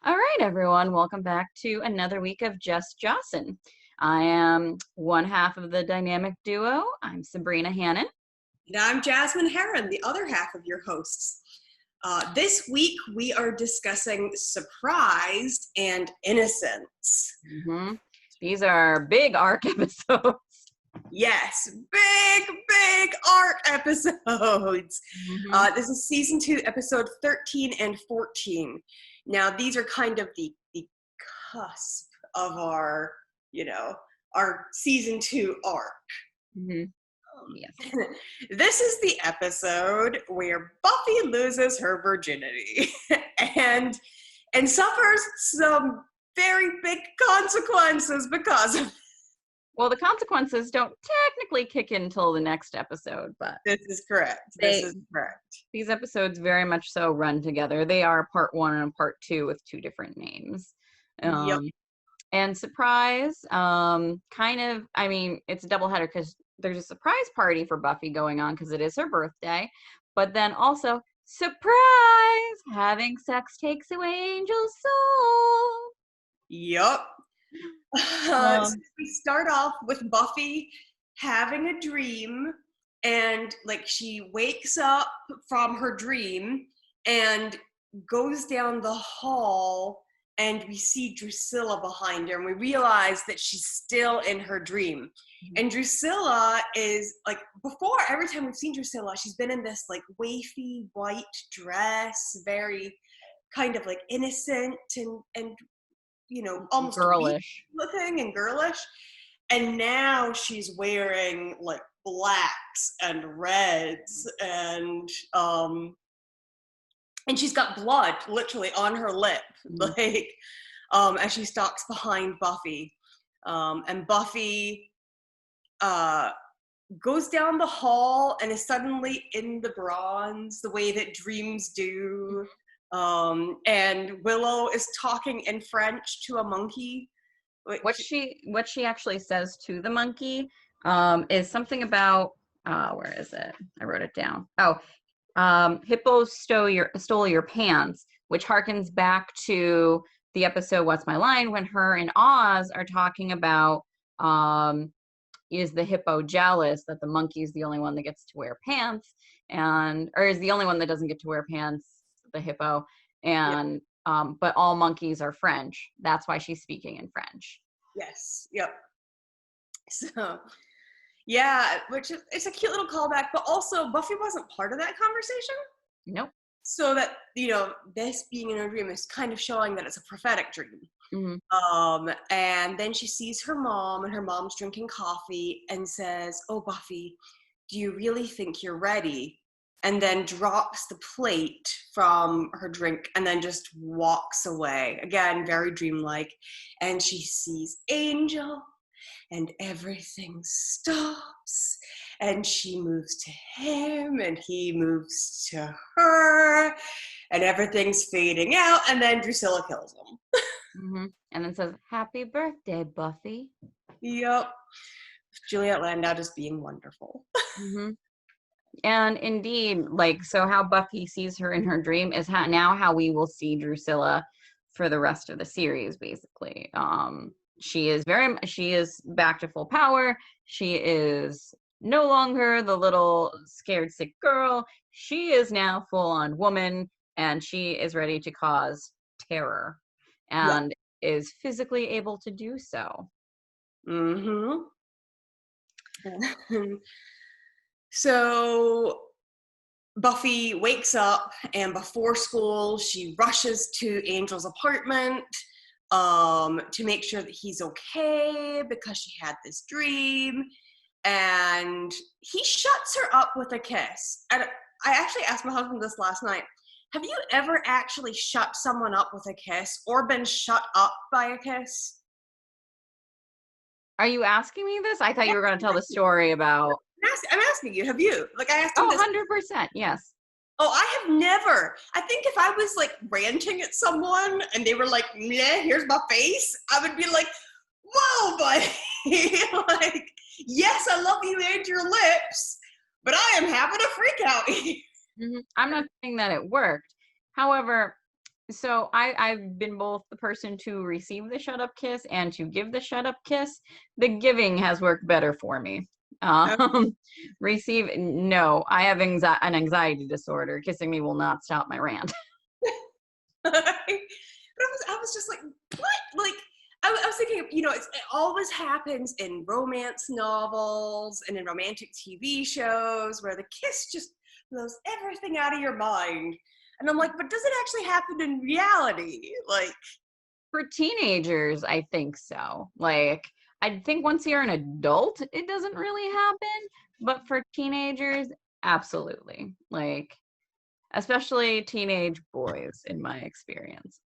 All right, everyone, welcome back to another week of Just Jossin. I am one half of the dynamic duo. I'm Sabrina Hannon. And I'm Jasmine Heron, the other half of your hosts. This week we are discussing Surprised and Innocence. These are big arc episodes. Yes, big arc episodes. This is season 2, episode 13 and 14. Now, these are kind of the cusp of our season 2 arc. Yes. This is the episode where Buffy loses her virginity and suffers some very big consequences because of it. Well, the consequences don't technically kick in until the next episode, but This is correct. These episodes very much so run together. They are part 1 and part 2 with 2 different names. Yep. And Surprise, it's a doubleheader because there's a surprise party for Buffy going on because it is her birthday. But then also, surprise! Having sex takes away Angel's soul. Yep. So we start off with Buffy having a dream, and she wakes up from her dream and goes down the hall, and we see Drusilla behind her, and we realize that she's still in her dream. And Drusilla is before, every time we've seen Drusilla, she's been in this wafy white dress, very kind of innocent and almost girlish looking and girlish. And now she's wearing blacks and reds and she's got blood literally on her lip, as she stalks behind Buffy. And Buffy goes down the hall and is suddenly in the bronze, the way that dreams do. And Willow is talking in French to a monkey. What she actually says to the monkey is something about where is it? I wrote it down. Hippo stole your pants, which harkens back to the episode What's My Line, when her and Oz are talking about is the hippo jealous that the monkey is the only one that gets to wear pants, or is the only one that doesn't get to wear pants, the hippo, and but all monkeys are French. That's why she's speaking in French. Yes. Yep. So yeah, which is, it's a cute little callback, but also Buffy wasn't part of that conversation. Nope. So that, this being in her dream is kind of showing that it's a prophetic dream. And then she sees her mom, and her mom's drinking coffee, and says, "Oh, Buffy, do you really think you're ready?" And then drops the plate from her drink and then just walks away. Again, very dreamlike. And she sees Angel, and everything stops. And she moves to him, and he moves to her, and everything's fading out. And then Drusilla kills him. And then says, "Happy birthday, Buffy." Yep. Juliet Landau just being wonderful. And indeed, so how Buffy sees her in her dream is how we will see Drusilla for the rest of the series, basically. She is back to full power. She is no longer the little scared, sick girl. She is now full-on woman, and she is ready to cause terror, and is physically able to do so. So Buffy wakes up, and before school, she rushes to Angel's apartment to make sure that he's okay because she had this dream. And he shuts her up with a kiss. And I actually asked my husband this last night. Have you ever actually shut someone up with a kiss or been shut up by a kiss? Are you asking me this? I thought you were going to tell the story about... I'm asking you, have you? I asked him this. 100%, yes. Oh, I have never. I think if I was ranting at someone and they were like, "Yeah, here's my face," I would be like, "Whoa, buddy!" Yes, I love you and your lips, but I am having a freak out here. I'm not saying that it worked. However, So I've been both the person to receive the shut up kiss and to give the shut up kiss. The giving has worked better for me. Receive, no, I have an anxiety disorder. Kissing me will not stop my rant. But I was just like, what? Like, I was thinking, it always happens in romance novels and in romantic TV shows where the kiss just blows everything out of your mind. And I'm like, but does it actually happen in reality? Like, for teenagers, I think so. Like, I think once you're an adult, it doesn't really happen. But for teenagers, absolutely. Like, especially teenage boys, in my experience.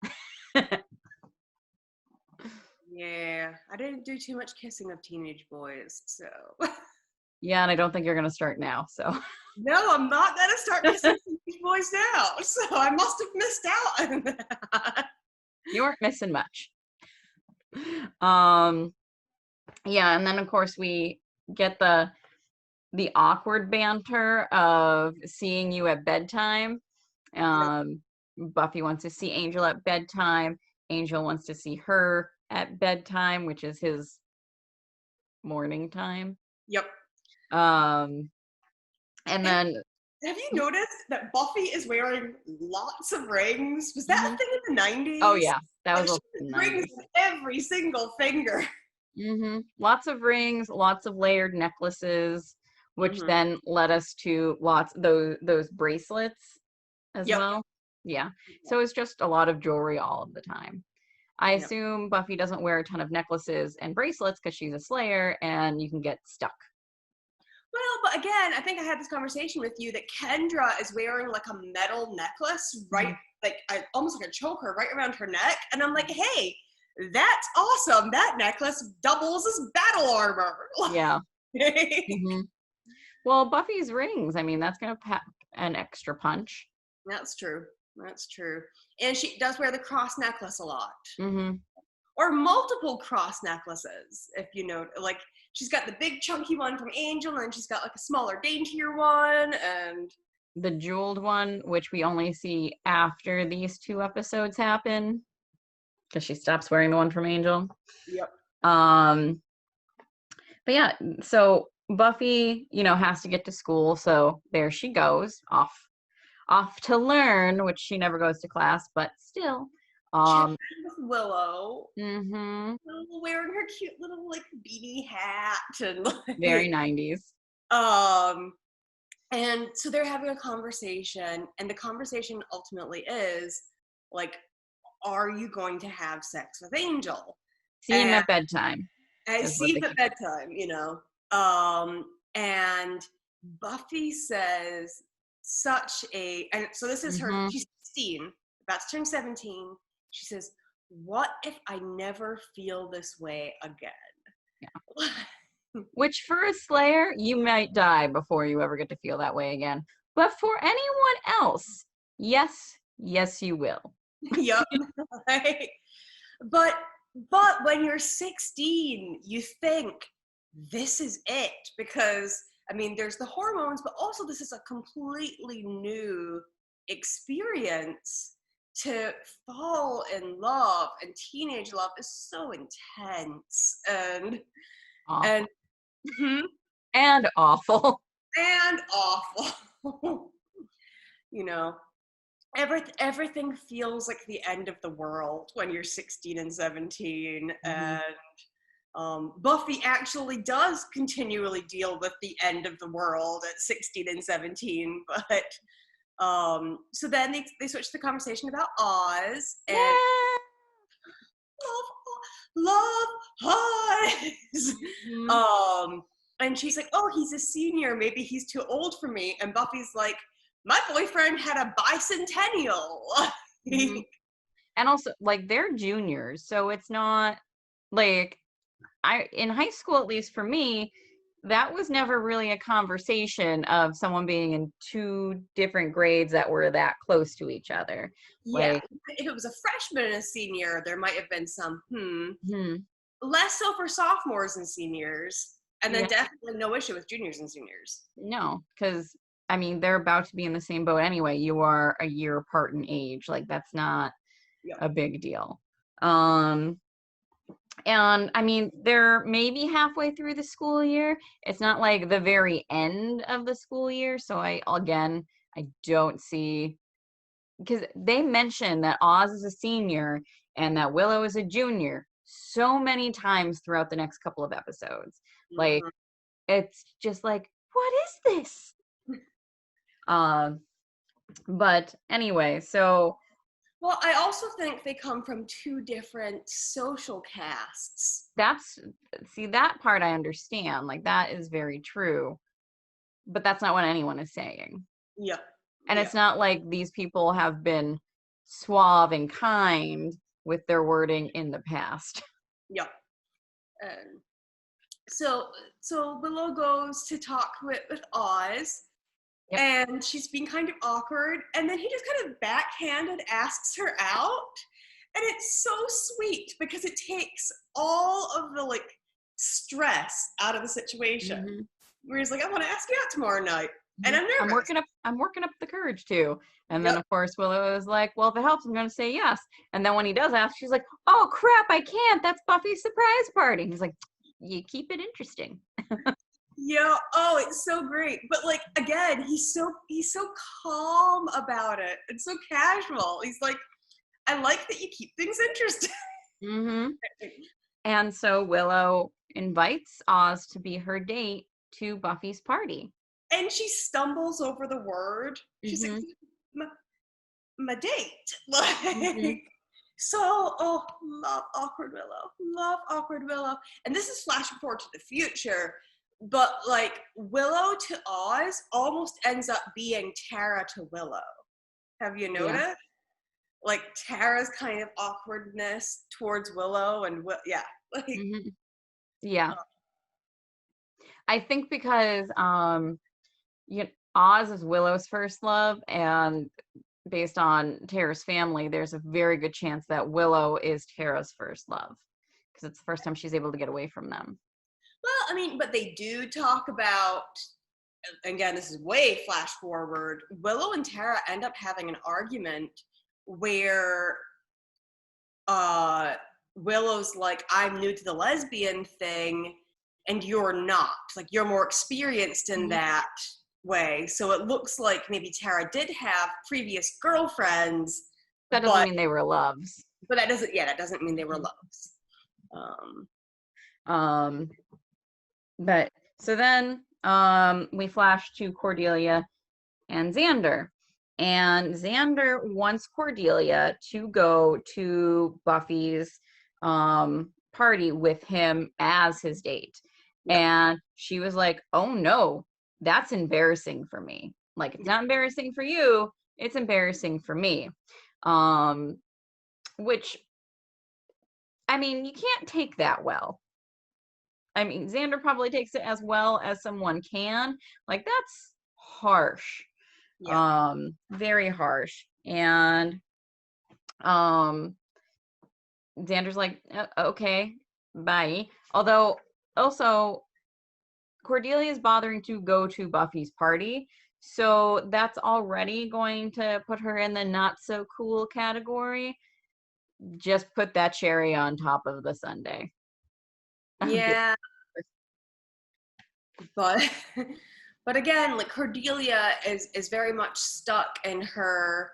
yeah, I didn't do too much kissing of teenage boys, so. Yeah, and I don't think you're going to start now, so. No, I'm not going to start kissing teenage boys now, so I must have missed out on that. You weren't missing much. Yeah, and then of course we get the awkward banter of seeing you at bedtime. Buffy wants to see Angel at bedtime. Angel wants to see her at bedtime, which is his morning time. Yep. And then have you noticed that Buffy is wearing lots of rings? Was that a thing in the 90s? Oh yeah, that was rings on every single finger. Lots of rings, lots of layered necklaces, which then led us to lots those bracelets as well. Yeah. So it's just a lot of jewelry all of the time. I assume Buffy doesn't wear a ton of necklaces and bracelets because she's a Slayer and you can get stuck. Well, but again, I think I had this conversation with you that Kendra is wearing like a metal necklace, right? Like almost like a choker right around her neck. And I'm like, hey, that's awesome. That necklace doubles as battle armor. Yeah. Well, Buffy's rings, I mean, that's going to pack an extra punch. That's true. That's true. And she does wear the cross necklace a lot. Or multiple cross necklaces, if you know, like she's got the big chunky one from Angel and she's got like a smaller daintier one and the jeweled one, which we only see after these 2 episodes happen because she stops wearing the one from Angel. Yep. But yeah, so Buffy, has to get to school, so there she goes off to learn, which she never goes to class, but still. With Willow. Wearing her cute little like beanie hat and like, very 90s. And so they're having a conversation, and the conversation ultimately is like, are you going to have sex with Angel? See him at bedtime. I see him at bedtime, and Buffy says and so this is her, she's 16, about to turn 17. She says, what if I never feel this way again? Yeah. Which for a Slayer, you might die before you ever get to feel that way again. But for anyone else, yes, you will. Yep. Right? But when you're 16, you think this is it because, I mean, there's the hormones, but also this is a completely new experience to fall in love, and teenage love is so intense and awful. And awful. And awful. Everything feels like the end of the world when you're 16 and 17, and Buffy actually does continually deal with the end of the world at 16 and 17, but so then they switch the conversation about Oz and love Oz. And she's like, oh, he's a senior, maybe he's too old for me. And Buffy's like, my boyfriend had a bicentennial. And also, like, they're juniors, so it's not like in high school, at least for me, that was never really a conversation of someone being in 2 different grades that were that close to each other. Yeah, like, if it was a freshman and a senior, there might have been some less so for sophomores and seniors, and then definitely no issue with juniors and seniors. No, because I mean, they're about to be in the same boat anyway. You are a year apart in age. Like, that's not a big deal. And I mean, they're maybe halfway through the school year. It's not like the very end of the school year. So I don't see, because they mention that Oz is a senior and that Willow is a junior so many times throughout the next couple of episodes. Like, it's just like, what is this? But anyway, so. Well, I also think they come from two different social castes. That part I understand. Like, that is very true. But that's not what anyone is saying. Yeah. And it's not like these people have been suave and kind with their wording in the past. Yeah. So Willow goes to talk with Oz. Yep. And she's being kind of awkward. And then he just kind of backhanded asks her out. And it's so sweet because it takes all of the like stress out of the situation. Mm-hmm. Where he's like, I want to ask you out tomorrow night. Mm-hmm. And I'm nervous. I'm working up the courage too. And then of course Willow is like, well, if it helps, I'm going to say yes. And then when he does ask, she's like, oh crap, I can't. That's Buffy's surprise party. He's like, you keep it interesting. Yeah, oh, it's so great. But like again, he's so calm about it. It's so casual. He's like, I like that you keep things interesting. Mm-hmm. And so Willow invites Oz to be her date to Buffy's party. And she stumbles over the word. She's like, my date. Like love awkward Willow. Love awkward Willow. And this is flashing forward to the future. But like Willow to Oz almost ends up being Tara to Willow. Have you noticed? Yeah. Like Tara's kind of awkwardness towards Willow and yeah. I think because Oz is Willow's first love, and based on Tara's family, there's a very good chance that Willow is Tara's first love because it's the first time she's able to get away from them. Well, I mean, but they do talk about, again, this is way flash forward, Willow and Tara end up having an argument where Willow's like, I'm new to the lesbian thing, and you're not. Like, you're more experienced in that way. So it looks like maybe Tara did have previous girlfriends. That doesn't mean they were loves. But that doesn't mean they were loves. But so then we flash to Cordelia and Xander. And Xander wants Cordelia to go to Buffy's party with him as his date. Yep. And she was like, oh no, that's embarrassing for me. Like, it's not embarrassing for you, it's embarrassing for me. Which, I mean, you can't take that well. I mean, Xander probably takes it as well as someone can. Like, that's harsh. Yeah. Very harsh. And Xander's like, okay, bye. Although, also, Cordelia is bothering to go to Buffy's party. So that's already going to put her in the not so cool category. Just put that cherry on top of the sundae. Yeah. But again, like Cordelia is very much stuck in her,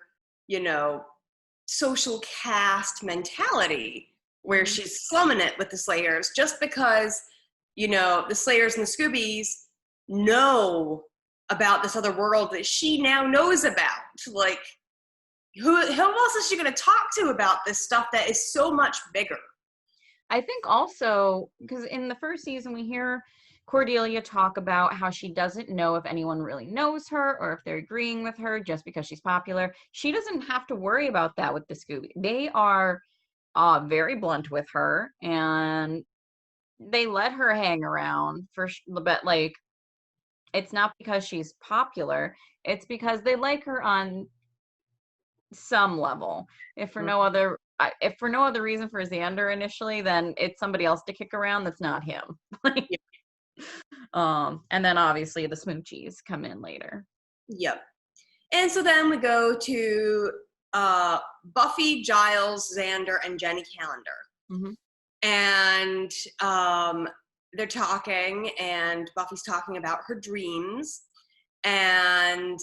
social caste mentality where she's slumming it with the Slayers just because, the Slayers and the Scoobies know about this other world that she now knows about. Like, who else is she going to talk to about this stuff that is so much bigger? I think also, because in the first season we hear Cordelia talk about how she doesn't know if anyone really knows her or if they're agreeing with her just because she's popular. She doesn't have to worry about that with the Scooby. They are very blunt with her, and they let her hang around but like, it's not because she's popular. It's because they like her on some level. If for no other reason for Xander initially, then it's somebody else to kick around that's not him. And then obviously the smoochies come in later. Yep. And so then we go to Buffy, Giles, Xander, and Jenny Calendar. Mm-hmm. And they're talking, and Buffy's talking about her dreams. And,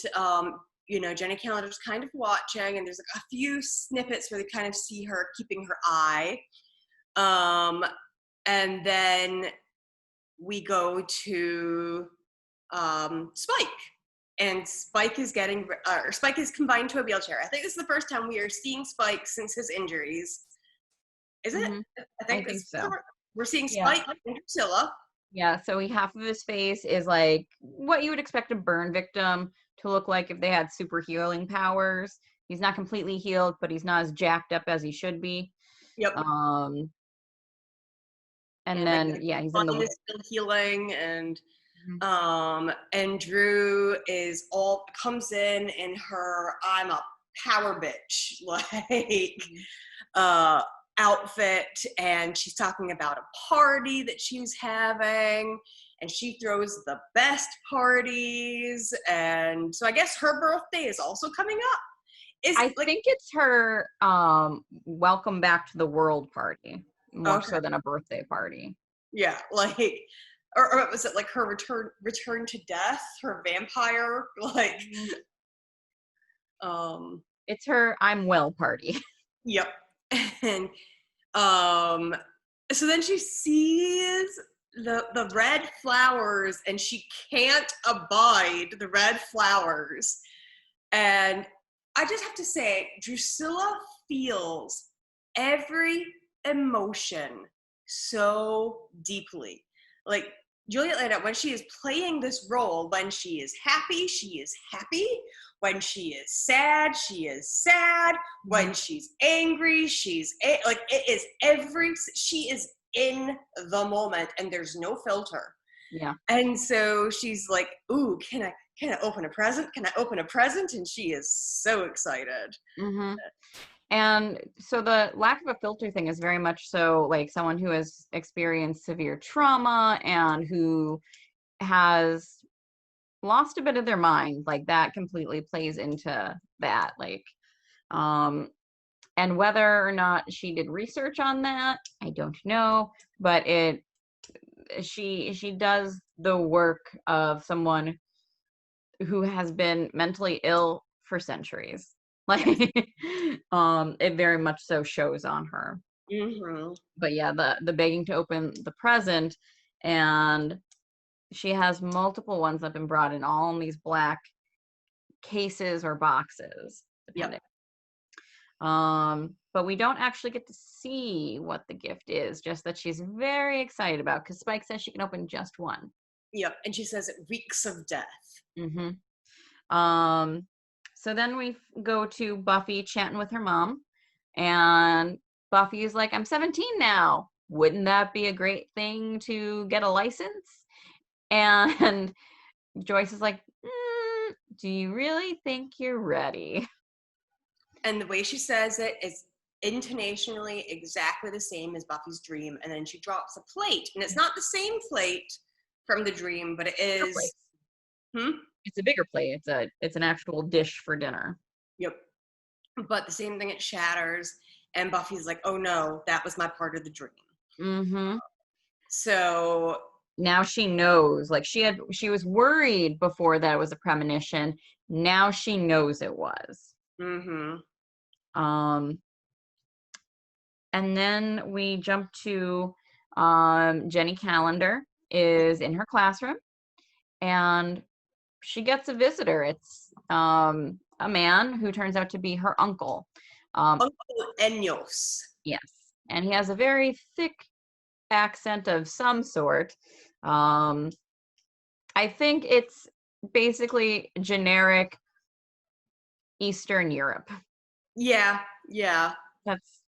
Jenny Calendar's kind of watching, and there's like a few snippets where they kind of see her keeping her eye. And then we go to Spike. And Spike is Spike is confined to a wheelchair. I think this is the first time we are seeing Spike since his injuries. Is it? Mm-hmm. I think so. We're seeing Spike and Drusilla. Yeah, so half of his face is like what you would expect a burn victim to look like if they had super healing powers. He's not completely healed, but he's not as jacked up as he should be. Yep. And then he's in the is still healing, and Drew comes in her I'm a power bitch outfit, and she's talking about a party that she's having, and she throws the best parties, and so I guess her birthday is also coming up. I think it's her welcome back to the world party, more so than a birthday party. Yeah, or was it like her return to death, her vampire, it's her I'm well party. Yep. And so then she sees the red flowers, and she can't abide the red flowers. And I just have to say, Drusilla feels every emotion so deeply. Like Juliet laid out, when she is playing this role, when she is happy, she is happy. When she is sad, she is sad. When she's angry, she is in the moment, and there's no filter. Yeah. And so she's like, ooh, can I open a present? Can I open a present? And she is so excited. Mm-hmm. And so the lack of a filter thing is very much so like someone who has experienced severe trauma and who has lost a bit of their mind, like that completely plays into that. And whether or not she did research on that, I don't know, but she does the work of someone who has been mentally ill for centuries. It very much so shows on her. Mm-hmm. But yeah, the begging to open the present, and she has multiple ones that have been brought in, all in these black cases or boxes, depending. Yep. But we don't actually get to see what the gift is, just that she's very excited about, because Spike says she can open just one. Yep, and she says it reeks of death. Mm-hmm. So then we go to Buffy chatting with her mom, and Buffy is like, I'm 17 now. Wouldn't that be a great thing to get a license? And Joyce is like, do you really think you're ready? And the way she says it is intonationally exactly the same as Buffy's dream. And then she drops a plate, and it's not the same plate from the dream, but it is. It's a bigger plate. It's an actual dish for dinner. Yep. But the same thing, it shatters, and Buffy's like, oh no, that was my part of the dream. Mm-hmm. So now she knows. Like she was worried before that it was a premonition. Now she knows it was. Mm-hmm. And then we jump to Jenny Calendar is in her classroom, and she gets a visitor. It's a man who turns out to be her uncle. Uncle Enos. Yes. And he has a very thick accent of some sort. I think it's basically generic Eastern Europe. Yeah.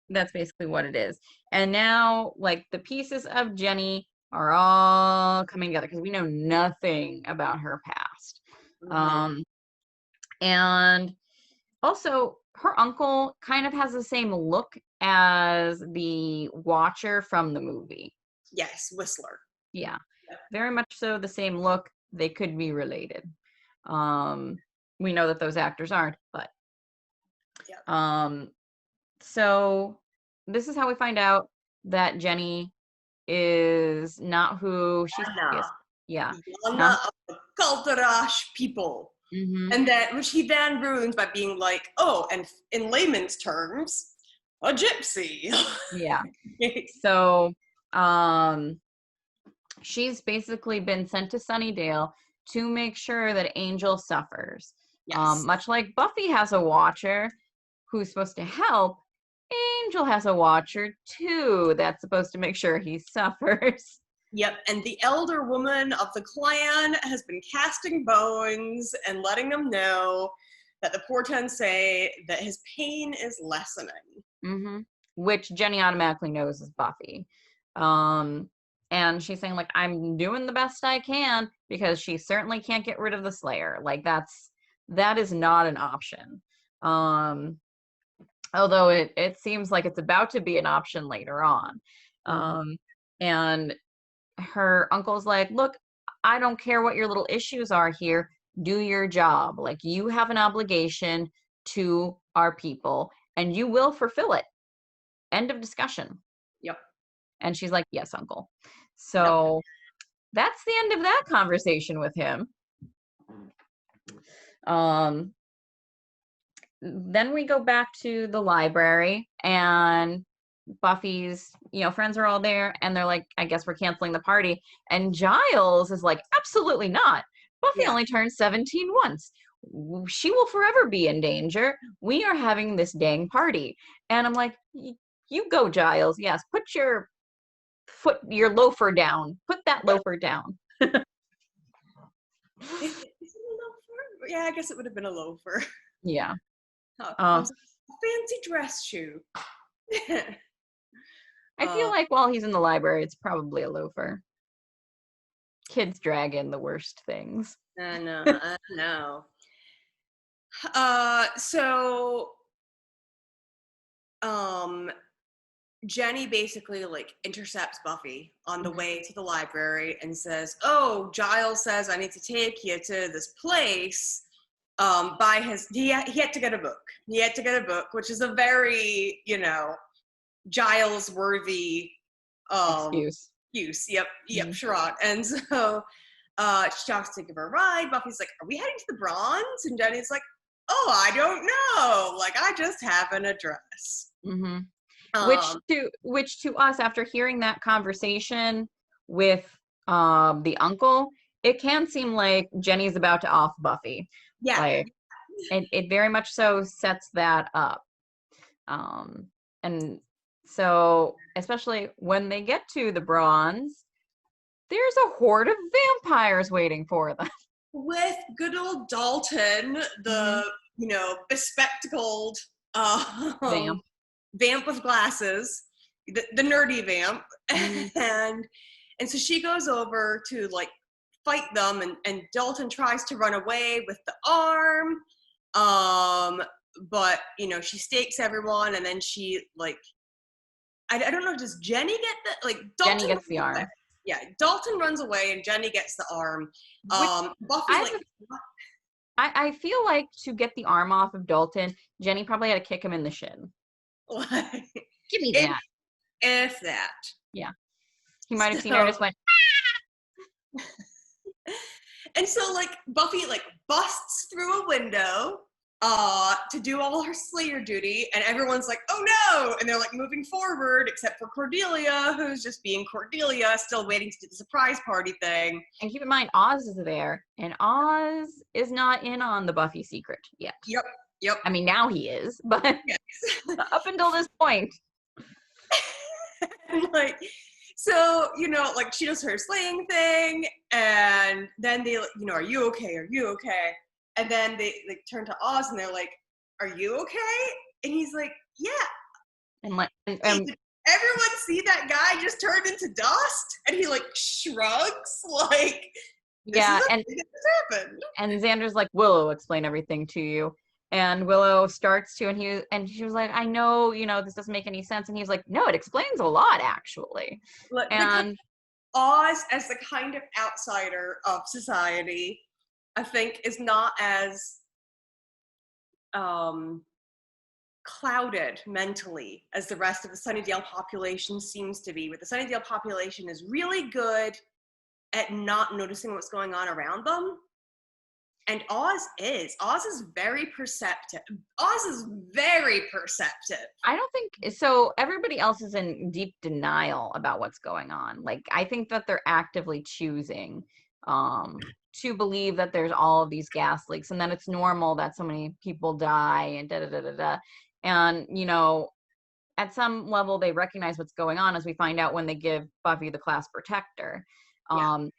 That's basically what it is. And now, like, the pieces of Jenny are all coming together because we know nothing about her past. Mm-hmm. And also, her uncle kind of has the same look as the Watcher from the movie. Yes, Whistler. Yeah, very much so the same look. They could be related. We know that those actors aren't, but Yep. So this is how we find out that Jenny is not who she's Yana. yeah. Yana of the Kultarash people. Mm-hmm. And that, which he then ruins by being like, oh, and in layman's terms, a gypsy. Yeah. So, she's basically been sent to Sunnydale to make sure that Angel suffers. Yes. Much like Buffy has a watcher who's supposed to help, Angel has a watcher too that's supposed to make sure he suffers. Yep, and the elder woman of the clan has been casting bones and letting them know that the portents say that his pain is lessening. Mm-hmm. Which Jenny automatically knows is Buffy. And she's saying, like, I'm doing the best I can because she certainly can't get rid of the Slayer. Like, that is not an option. Although it seems like it's about to be an option later on. And her uncle's like, look, I don't care what your little issues are here. Do your job. Like, you have an obligation to our people and you will fulfill it. End of discussion. Yep. And she's like, yes, uncle. So that's the end of that conversation with him. Then we go back to the library and Buffy's, friends are all there and they're like, I guess we're canceling the party. And Giles is like, absolutely not. Buffy only turned 17 once. She will forever be in danger. We are having this dang party. And I'm like, you go, Giles. Yes, put your loafer down. Put that loafer down. Is it a loafer? Yeah, I guess it would have been a loafer. Yeah. A fancy dress shoe. I feel like while he's in the library, it's probably a loafer. Kids drag in the worst things. I know. So Jenny basically like intercepts Buffy on the way to the library and says, oh, Giles says I need to take you to this place. He had to get a book. He had to get a book, which is a very, Giles worthy excuse. Yep, Sherrod. And so she talks to give her a ride. Buffy's like, are we heading to the Bronze? And Jenny's like, oh, I don't know. Like, I just have an address. Mm-hmm. Which to us, after hearing that conversation with the uncle, it can seem like Jenny's about to off Buffy. Yeah. Like, it very much so sets that up. And so, especially when they get to the Bronze, there's a horde of vampires waiting for them. With good old Dalton, the, bespectacled vamp with glasses, the nerdy vamp. And so she goes over to, like, fight them, and Dalton tries to run away with the arm. But, she stakes everyone, and then she, like, I don't know, does Jenny get the, like, Dalton Jenny gets the arm. Yeah, Dalton runs away and Jenny gets the arm. Buffy, I feel like to get the arm off of Dalton, Jenny probably had to kick him in the shin. Give me that. If that. Yeah. He might have seen her and just went, ah! And so, like, Buffy, like, busts through a window to do all her Slayer duty, and everyone's like, oh no! And they're, like, moving forward, except for Cordelia, who's just being Cordelia, still waiting to do the surprise party thing. And keep in mind, Oz is there, and Oz is not in on the Buffy secret yet. Yep. I mean, now he is, but yes. Up until this point. And, like, so, like, she does her slaying thing, and then they, are you okay? Are you okay? And then they, like, turn to Oz, and they're like, are you okay? And he's like, yeah. And like, everyone see that guy just turned into dust? And he, like, shrugs, like, yeah, and Xander's like, Willow, explain everything to you. And Willow starts to, and she was like, I know, this doesn't make any sense. And he's like, no, it explains a lot, actually. And Oz, as the kind of outsider of society, I think is not as clouded mentally as the rest of the Sunnydale population seems to be. But the Sunnydale population is really good at not noticing what's going on around them. And Oz is very perceptive. Oz is very perceptive. I don't think so. Everybody else is in deep denial about what's going on. Like, I think that they're actively choosing to believe that there's all of these gas leaks and that it's normal that so many people die and da da da da da. And, you know, at some level they recognize what's going on, as we find out when they give Buffy the class protector. Oz,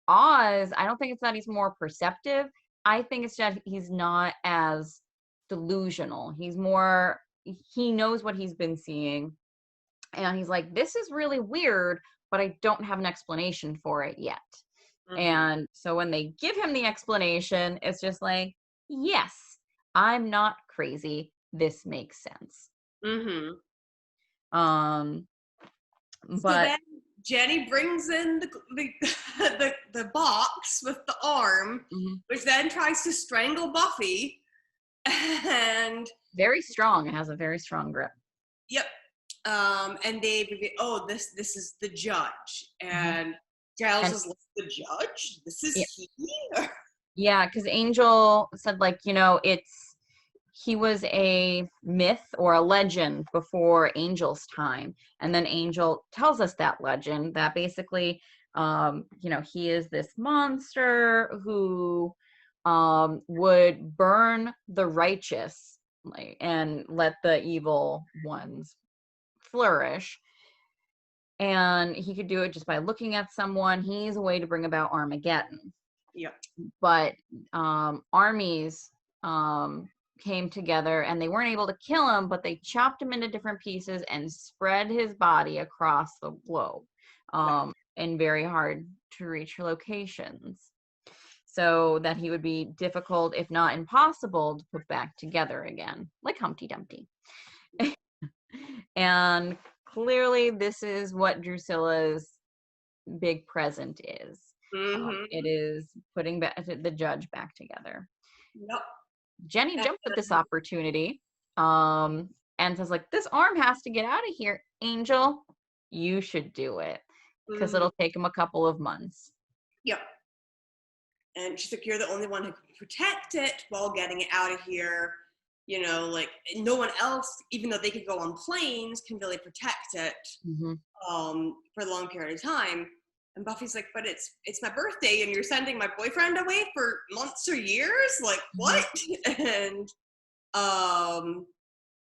I don't think it's that he's more perceptive. I think it's that he's not as delusional. He knows what he's been seeing. And he's like, this is really weird, but I don't have an explanation for it yet. Mm-hmm. And so when they give him the explanation, it's just like, yes, I'm not crazy. This makes sense. Mm-hmm. But so then Jenny brings in the box with the arm, mm-hmm. which then tries to strangle Buffy, and very strong. It has a very strong grip. Yep. And they reveal, this is the judge, and Giles is like, the judge? This is he? Yeah, because Angel said, like, you know, he was a myth or a legend before Angel's time. And then Angel tells us that legend, that basically, you know, he is this monster who would burn the righteous and let the evil ones flourish. And he could do it just by looking at someone. He's a way to bring about Armageddon. Yep. But armies came together and they weren't able to kill him, but they chopped him into different pieces and spread his body across the globe in very hard to reach locations, so that he would be difficult, if not impossible, to put back together again, like Humpty Dumpty. And clearly this is what Drusilla's big present is. Mm-hmm. It is putting the judge back together. Yep. Jenny jumped at this opportunity and says, like, this arm has to get out of here. Angel, you should do it, because it'll take him a couple of months. Yep. And she's like, you're the only one who can protect it while getting it out of here. You know, like, no one else, even though they could go on planes, can really protect it for a long period of time. And Buffy's like, but it's my birthday and you're sending my boyfriend away for months or years? Like, what? And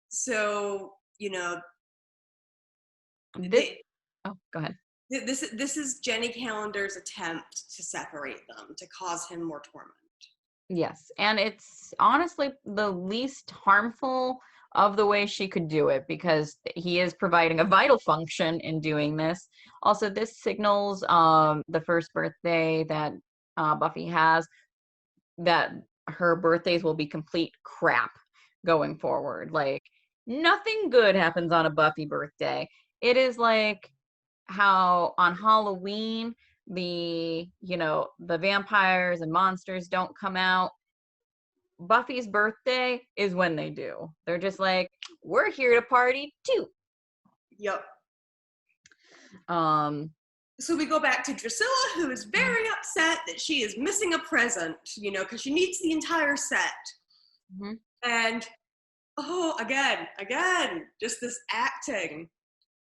so, you know, go ahead. This is Jenny Calendar's attempt to separate them, to cause him more torment. Yes, and it's honestly the least harmful of the way she could do it, because he is providing a vital function in doing this. Also, this signals the first birthday that Buffy has, that her birthdays will be complete crap going forward. Like, nothing good happens on a Buffy birthday. It is like how on Halloween the vampires and monsters don't come out. Buffy's birthday is when they do. They're just like, we're here to party too. Yep. So we go back to Drusilla, who is very upset that she is missing a present, you know, because she needs the entire set. Mm-hmm. And again, just this acting.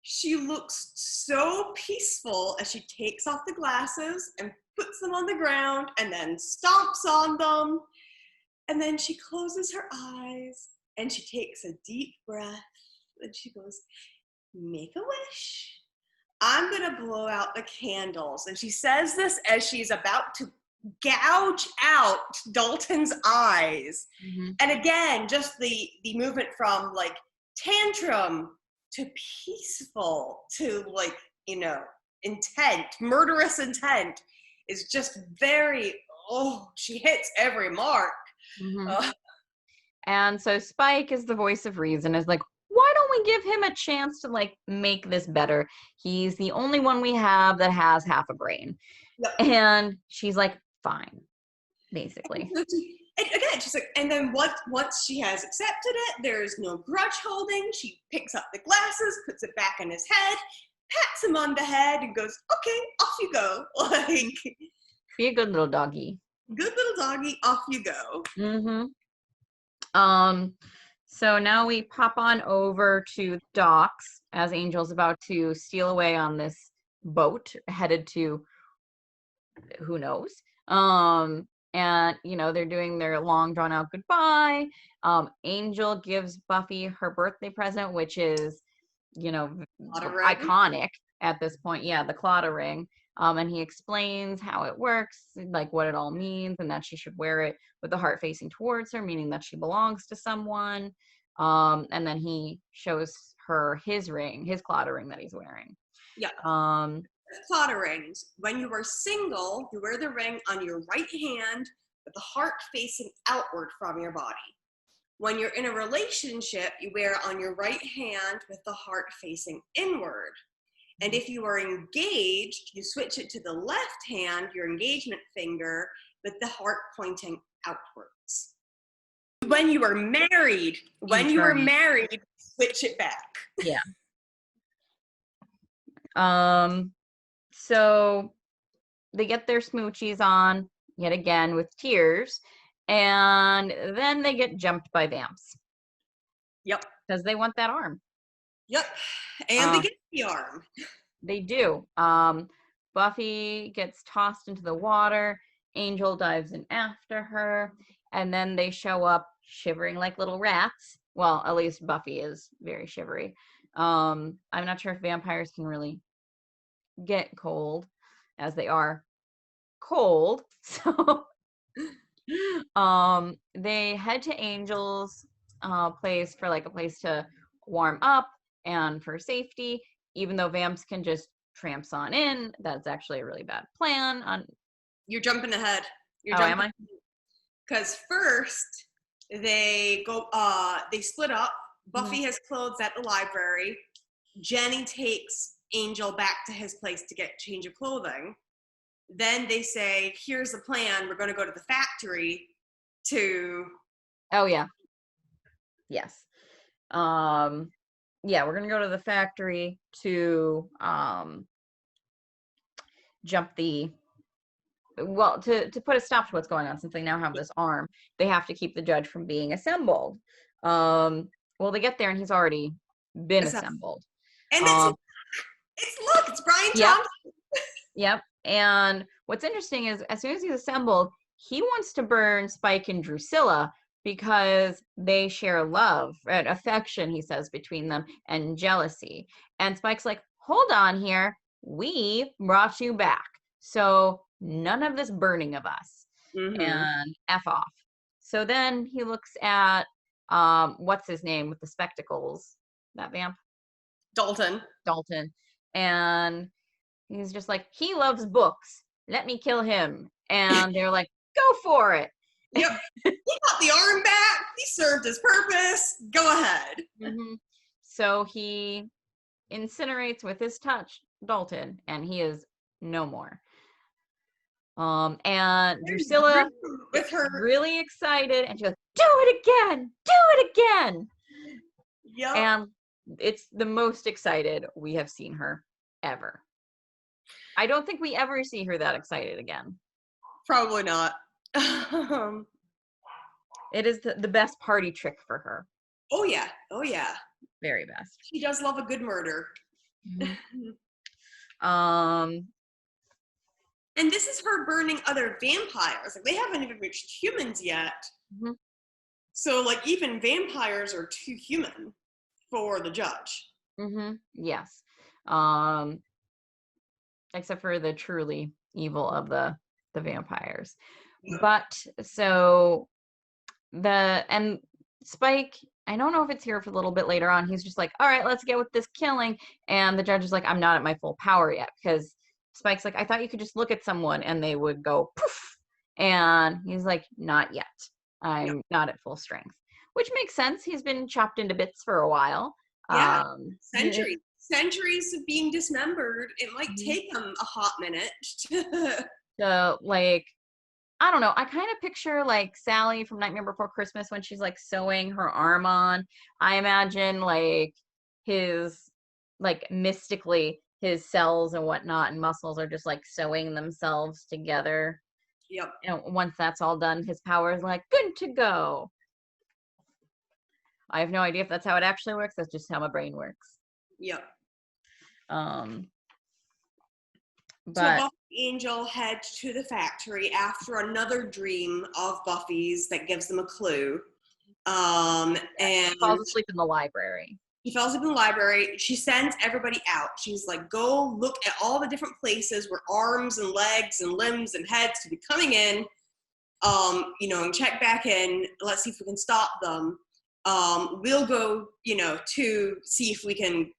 She looks so peaceful as she takes off the glasses and puts them on the ground and then stomps on them. And then she closes her eyes and she takes a deep breath and she goes, make a wish. I'm going to blow out the candles. And she says this as she's about to gouge out Dalton's eyes. Mm-hmm. And again, just the movement from like tantrum to peaceful to, like, you know, intent, murderous intent is just very, she hits every mark. Mm-hmm. And so Spike is the voice of reason, is like, why don't we give him a chance to, like, make this better? He's the only one we have that has half a brain. Yep. And she's like, fine, basically. And again, she's like, and then once she has accepted it, there's no grudge holding. She picks up the glasses, puts it back in his head, pats him on the head, and goes, okay, off you go. Like, be a good little doggy. Good little doggy, off you go. So now we pop on over to docks as Angel's about to steal away on this boat headed to who knows. And they're doing their long drawn out goodbye. Angel gives Buffy her birthday present, which is iconic at this point. Yeah, the Claddagh ring. And he explains how it works, like what it all means, and that she should wear it with the heart facing towards her, meaning that she belongs to someone. And then he shows her his ring, his Claddagh ring that he's wearing. Yeah. Claddagh rings. When you are single, you wear the ring on your right hand with the heart facing outward from your body. When you're in a relationship, you wear it on your right hand with the heart facing inward. And if you are engaged, you switch it to the left hand, your engagement finger, with the heart pointing outwards. When you are married, switch it back. Yeah. So they get their smoochies on yet again with tears, and then they get jumped by vamps. Yep. Because they want that arm. Yep. And they get the arm. They do. Buffy gets tossed into the water. Angel dives in after her. And then they show up shivering like little rats. Well, at least Buffy is very shivery. I'm not sure if vampires can really get cold, as they are cold. So they head to Angel's place for like a place to warm up and for safety, even though vamps can just tramps on in. That's actually a really bad plan. You're jumping ahead. Am I? Because first they go they split up. Buffy has clothes at the library. Jenny takes Angel back to his place to get change of clothing. Then they say, here's the plan, we're going to go to the factory to yes. We're going to go to the factory to to put a stop to what's going on, since they now have this arm. They have to keep the judge from being assembled. They get there and he's already been assembled. And it's Brian Thompson. Yep. And what's interesting is, as soon as he's assembled, he wants to burn Spike and Drusilla because they share love and affection, he says, between them, and jealousy. And Spike's like, hold on here. We brought you back. So none of this burning of us. And F off. So then he looks at, what's his name with the spectacles? That vamp? Dalton. And he's just like, he loves books. Let me kill him. And they're like, go for it. Yep. He got the arm back. He served his purpose. Go ahead. So he incinerates with his touch Dalton, and he is no more. And Drusilla with her really excited, and she goes, do it again. Yep. And it's the most excited we have seen her ever. I don't think we ever see her that excited again. Probably not. It is the best party trick for her. Oh yeah. Very best. She does love a good murder. And this is her burning other vampires. Like, they haven't even reached humans yet. So like, even vampires are too human for the judge. Yes. Except for the truly evil of the vampires. But so and Spike, I don't know if it's here for a little bit later on, he's just like, all right, let's get with this killing. And the judge is like, I'm not at my full power yet, because Spike's like, I thought you could just look at someone and they would go poof. And he's like, not yet. I'm not at full strength. Which makes sense. He's been chopped into bits for a while. Yeah, centuries of being dismembered. It might take him a hot minute to like I don't know. I kind of picture like Sally from Nightmare Before Christmas when she's like sewing her arm on. I imagine like his, like mystically, his cells and whatnot and muscles are just like sewing themselves together. Yep. And once that's all done, his power is like good to go. I have no idea if that's how it actually works. That's just how my brain works. Yep. But so Buffy and Angel head to the factory after another dream of Buffy's that gives them a clue. And she falls asleep in the library. He falls asleep in the library. She sends everybody out. She's like, go look at all the different places where arms and legs and limbs and heads could be coming in, and check back in. Let's see if we can stop them. We'll go, to see if we can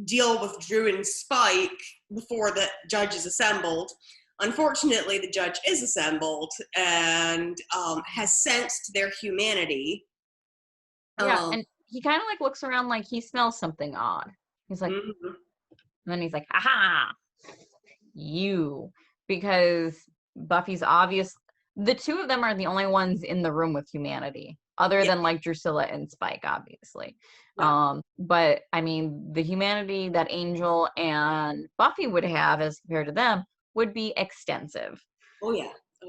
deal with Drew and Spike before the judge is assembled. Unfortunately, the judge is assembled and has sensed their humanity. Yeah, and he kind of like looks around like he smells something odd. He's like, mm-hmm. and then he's like, aha, you. Because Buffy's obvious. The two of them are the only ones in the room with humanity, other than like Drusilla and Spike, obviously. Yeah. But I mean, the humanity that Angel and Buffy would have as compared to them would be extensive. Oh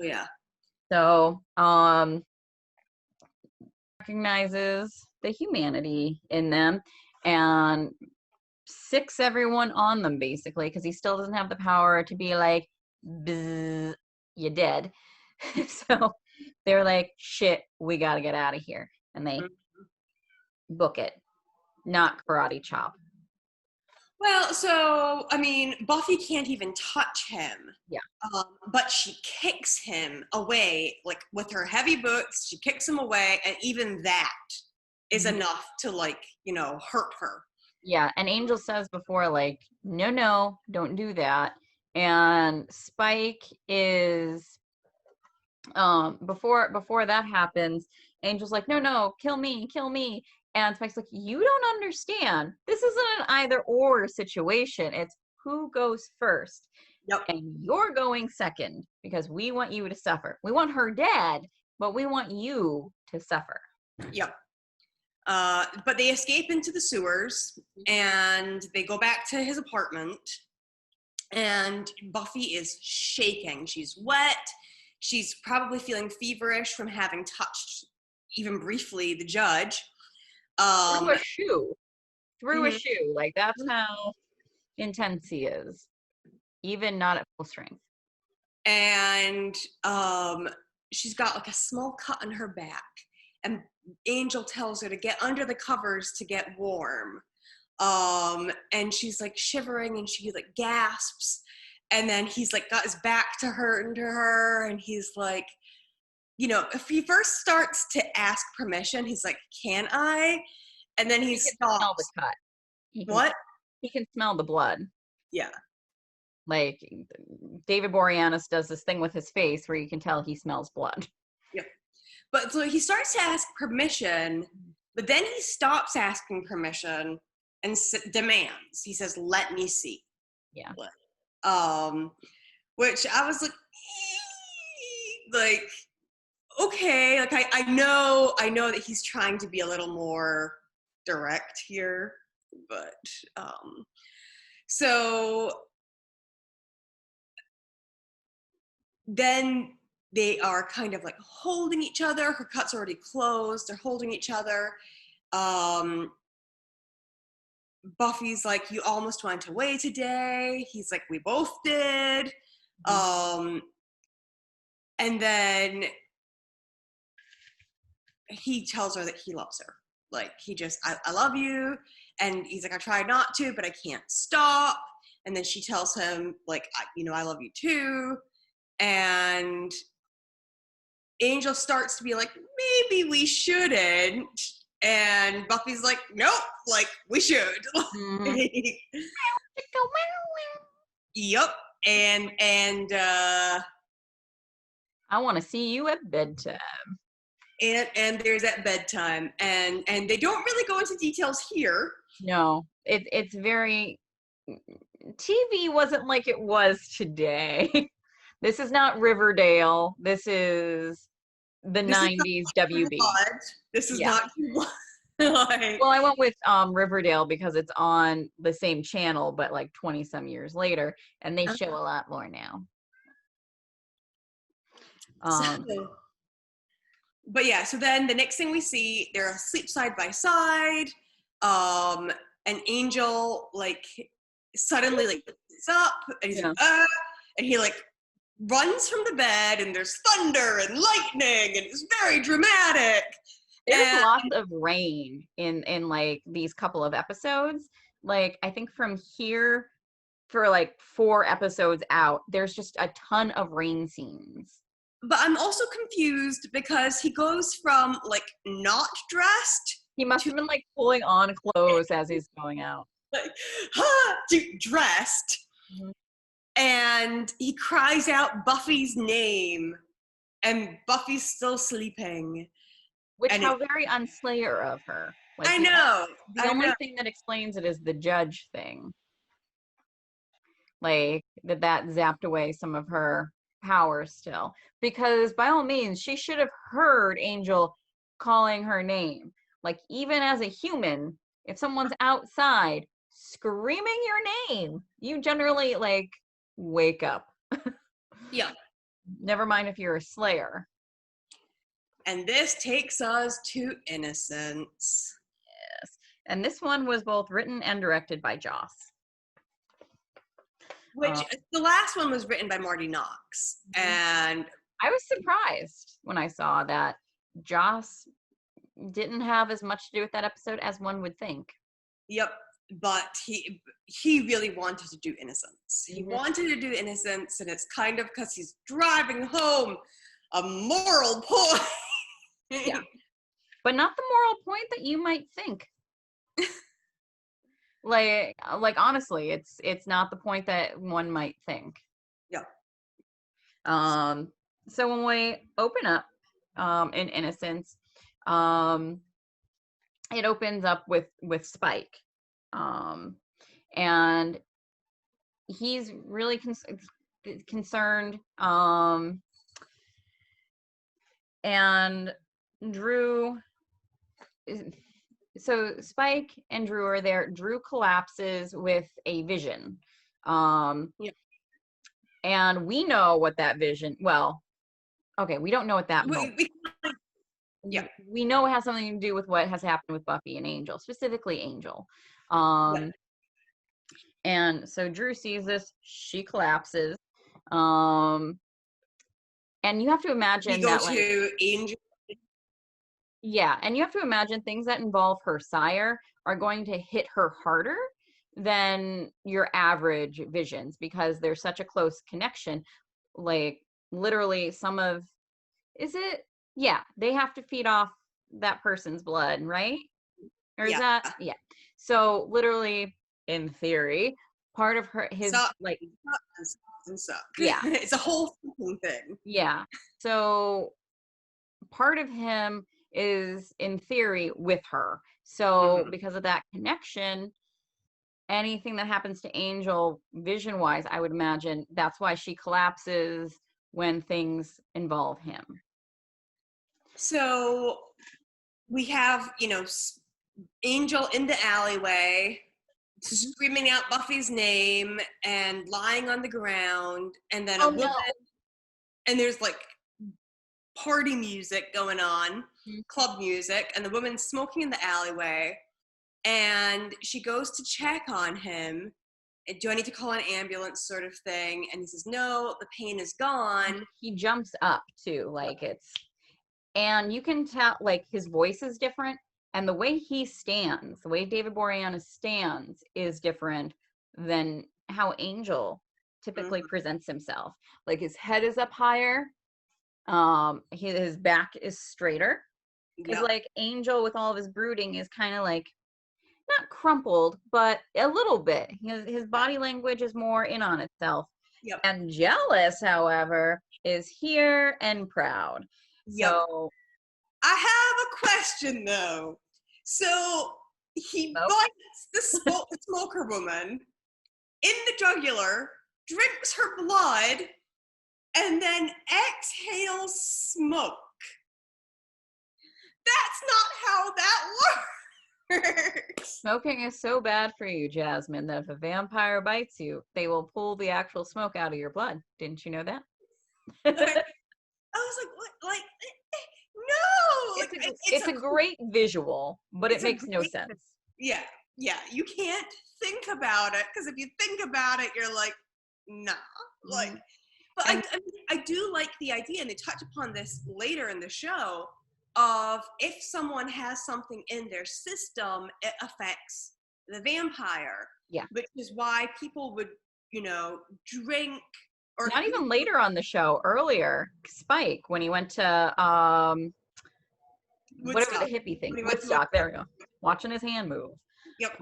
yeah. So, recognizes the humanity in them and sicks everyone on them basically, because he still doesn't have the power to be like, you dead. So they're like, shit, we gotta get out of here, and they book it, not karate chop. Well, so, I mean, Buffy can't even touch him. Yeah. But she kicks him away, like, with her heavy boots, she kicks him away, and even that is enough to, like, hurt her. Yeah, and Angel says before, like, no, don't do that. And Spike is, before that happens, Angel's like, no, kill me. And Spike's like, you don't understand. This isn't an either or situation. It's who goes first. Yep. And you're going second because we want you to suffer. We want her dead, but we want you to suffer. Yep. But they escape into the sewers and they go back to his apartment. And Buffy is shaking. She's wet. She's probably feeling feverish from having touched, even briefly, the judge. Through a shoe. Like, that's how intense he is, even not at full strength. And she's got like a small cut on her back, and Angel tells her to get under the covers to get warm. And she's like shivering and she like gasps, and then he's like got his back to her and he's like, if he first starts to ask permission, he's like, can I? And then he stops. Smell the cut. He can smell the blood. Yeah. Like, David Boreanaz does this thing with his face where you can tell he smells blood. Yeah. But so he starts to ask permission, but then he stops asking permission and demands. He says, let me see. Yeah. Which I was like, okay, like I know that he's trying to be a little more direct here, but so then they are kind of like holding each other. Her cut's already closed. They're holding each other. Buffy's like, you almost went away today. He's like, we both did. And then he tells her that he loves her. Like, he just, I love you. And he's like, I tried not to, but I can't stop. And then she tells him, like, I love you too. And Angel starts to be like, maybe we shouldn't. And Buffy's like, nope, like, we should. Yep. And I want to see you at bedtime. And there's at bedtime. And they don't really go into details here. No, it's very, TV wasn't like it was today. This is not Riverdale. This is the This is 90s not WB. Blood. This is not like, well, I went with Riverdale because it's on the same channel, but like 20 some years later, and they show a lot more now. But yeah, so then the next thing we see, they're asleep side by side. An Angel like suddenly like sits up and he's like, and he like runs from the bed, and there's thunder and lightning, and it's very dramatic. There's lots of rain in like these couple of episodes. Like I think from here for like 4 episodes out, there's just a ton of rain scenes. But I'm also confused because he goes from like not dressed. He must have been like pulling on clothes as he's going out. Like, to dressed. Mm-hmm. And he cries out Buffy's name, and Buffy's still sleeping. Which how very unslayer of her. Like, I know. The only thing that explains it is the judge thing. Like that zapped away some of her powers still. Because by all means, she should have heard Angel calling her name. Like even as a human, if someone's outside screaming your name, you generally like wake up. Yeah. Never mind if you're a slayer. And this takes us to Innocence. Yes. And this one was both written and directed by Joss. Which the last one was written by Marty Knox. And I was surprised when I saw that Joss didn't have as much to do with that episode as one would think. Yep. But he really wanted to do Innocence. He wanted to do Innocence, and it's kind of because he's driving home a moral point. Yeah. But not the moral point that you might think. like honestly, it's not the point that one might think. Yeah. So when we open up in Innocence, it opens up with Spike. And he's really concerned, and Drew, so Spike and Drew are there. Drew collapses with a vision. And we know what that vision, well, okay, we don't know what that we know it has something to do with what has happened with Buffy and Angel, specifically Angel. And so Drew sees this, she collapses. And you have to imagine that to Angel. Yeah, and you have to imagine things that involve her sire are going to hit her harder than your average visions because there's such a close connection. Like literally they have to feed off that person's blood, right? Or is that so literally in theory part of his it's a whole thing. Yeah, so part of him is in theory with her, so because of that connection, anything that happens to Angel vision wise, I would imagine that's why she collapses when things involve him. So we have Angel in the alleyway screaming out Buffy's name and lying on the ground, and then a woman, and there's like party music going on, club music, and the woman's smoking in the alleyway, and she goes to check on him. Do I need to call an ambulance sort of thing? And he says, no, the pain is gone. He jumps up too, and you can tell like his voice is different. And the way he stands, the way David Boreanaz stands is different than how Angel typically presents himself. Like his head is up higher. His back is straighter. Because like Angel with all of his brooding is kind of like, not crumpled, but a little bit. His body language is more in on itself. Yep. And Jealous, however, is here and proud. Yep. So I have a question though. So he bites the smoker woman in the jugular, drinks her blood, and then exhale smoke. That's not how that works. Smoking is so bad for you, Jasmine, that if a vampire bites you, they will pull the actual smoke out of your blood. Didn't you know that? I was like, what? Like, no! It's a great visual, but it makes no sense. Yeah, you can't think about it, because if you think about it, you're like, nah. Like, but I do like the idea, and they touch upon this later in the show, of if someone has something in their system, it affects the vampire. Yeah. Which is why people would, drink. Or not even later on the show, earlier, Spike, when he went to whatever the hippie thing, Woodstock, there we go, watching his hand move. Yep.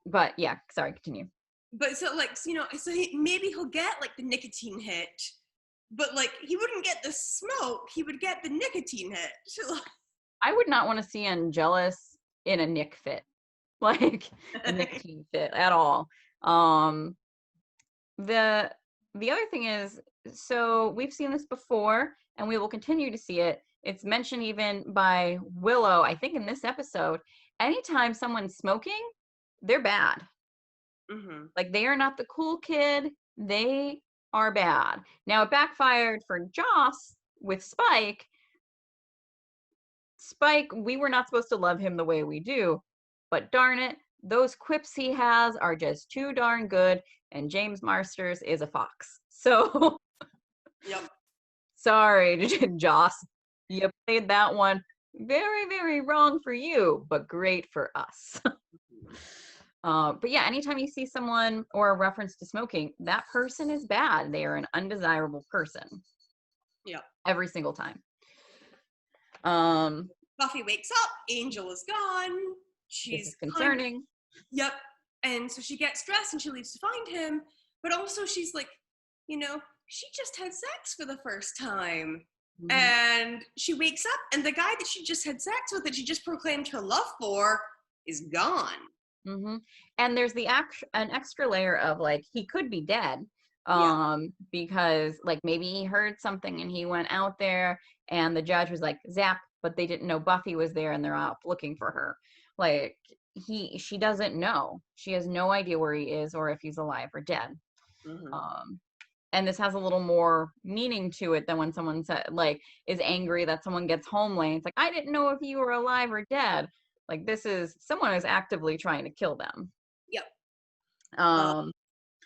But yeah, sorry, continue. But so maybe he'll get like the nicotine hit, but like he wouldn't get the smoke, he would get the nicotine hit. I would not want to see Angelus in a Nick fit, like a nicotine fit at all. The other thing is, so we've seen this before, and we will continue to see it. It's mentioned even by Willow, I think, in this episode. Anytime someone's smoking, they're bad. Mm-hmm. Like, they are not the cool kid. They are bad. Now, it backfired for Joss with Spike. Spike, we were not supposed to love him the way we do, but darn it, those quips he has are just too darn good, and James Marsters is a fox. So, yep. Sorry, Joss. You played that one very, very wrong for you, but great for us. But yeah, anytime you see someone or a reference to smoking, that person is bad. They are an undesirable person. Yeah. Every single time. Buffy wakes up, Angel is gone. She's concerning. Yep. And so she gets dressed and she leaves to find him. But also she's like, she just had sex for the first time. Mm-hmm. And she wakes up and the guy that she just had sex with, that she just proclaimed her love for, is gone. Mm-hmm. And there's an extra layer of like, he could be dead. Because like maybe he heard something and he went out there and the judge was like, zap, but they didn't know Buffy was there and they're out looking for her. Like she doesn't know. She has no idea where he is or if he's alive or dead. Mm-hmm. And this has a little more meaning to it than when someone is angry that someone gets home late. It's like, I didn't know if you were alive or dead. Like, this is someone who's actively trying to kill them. Yep.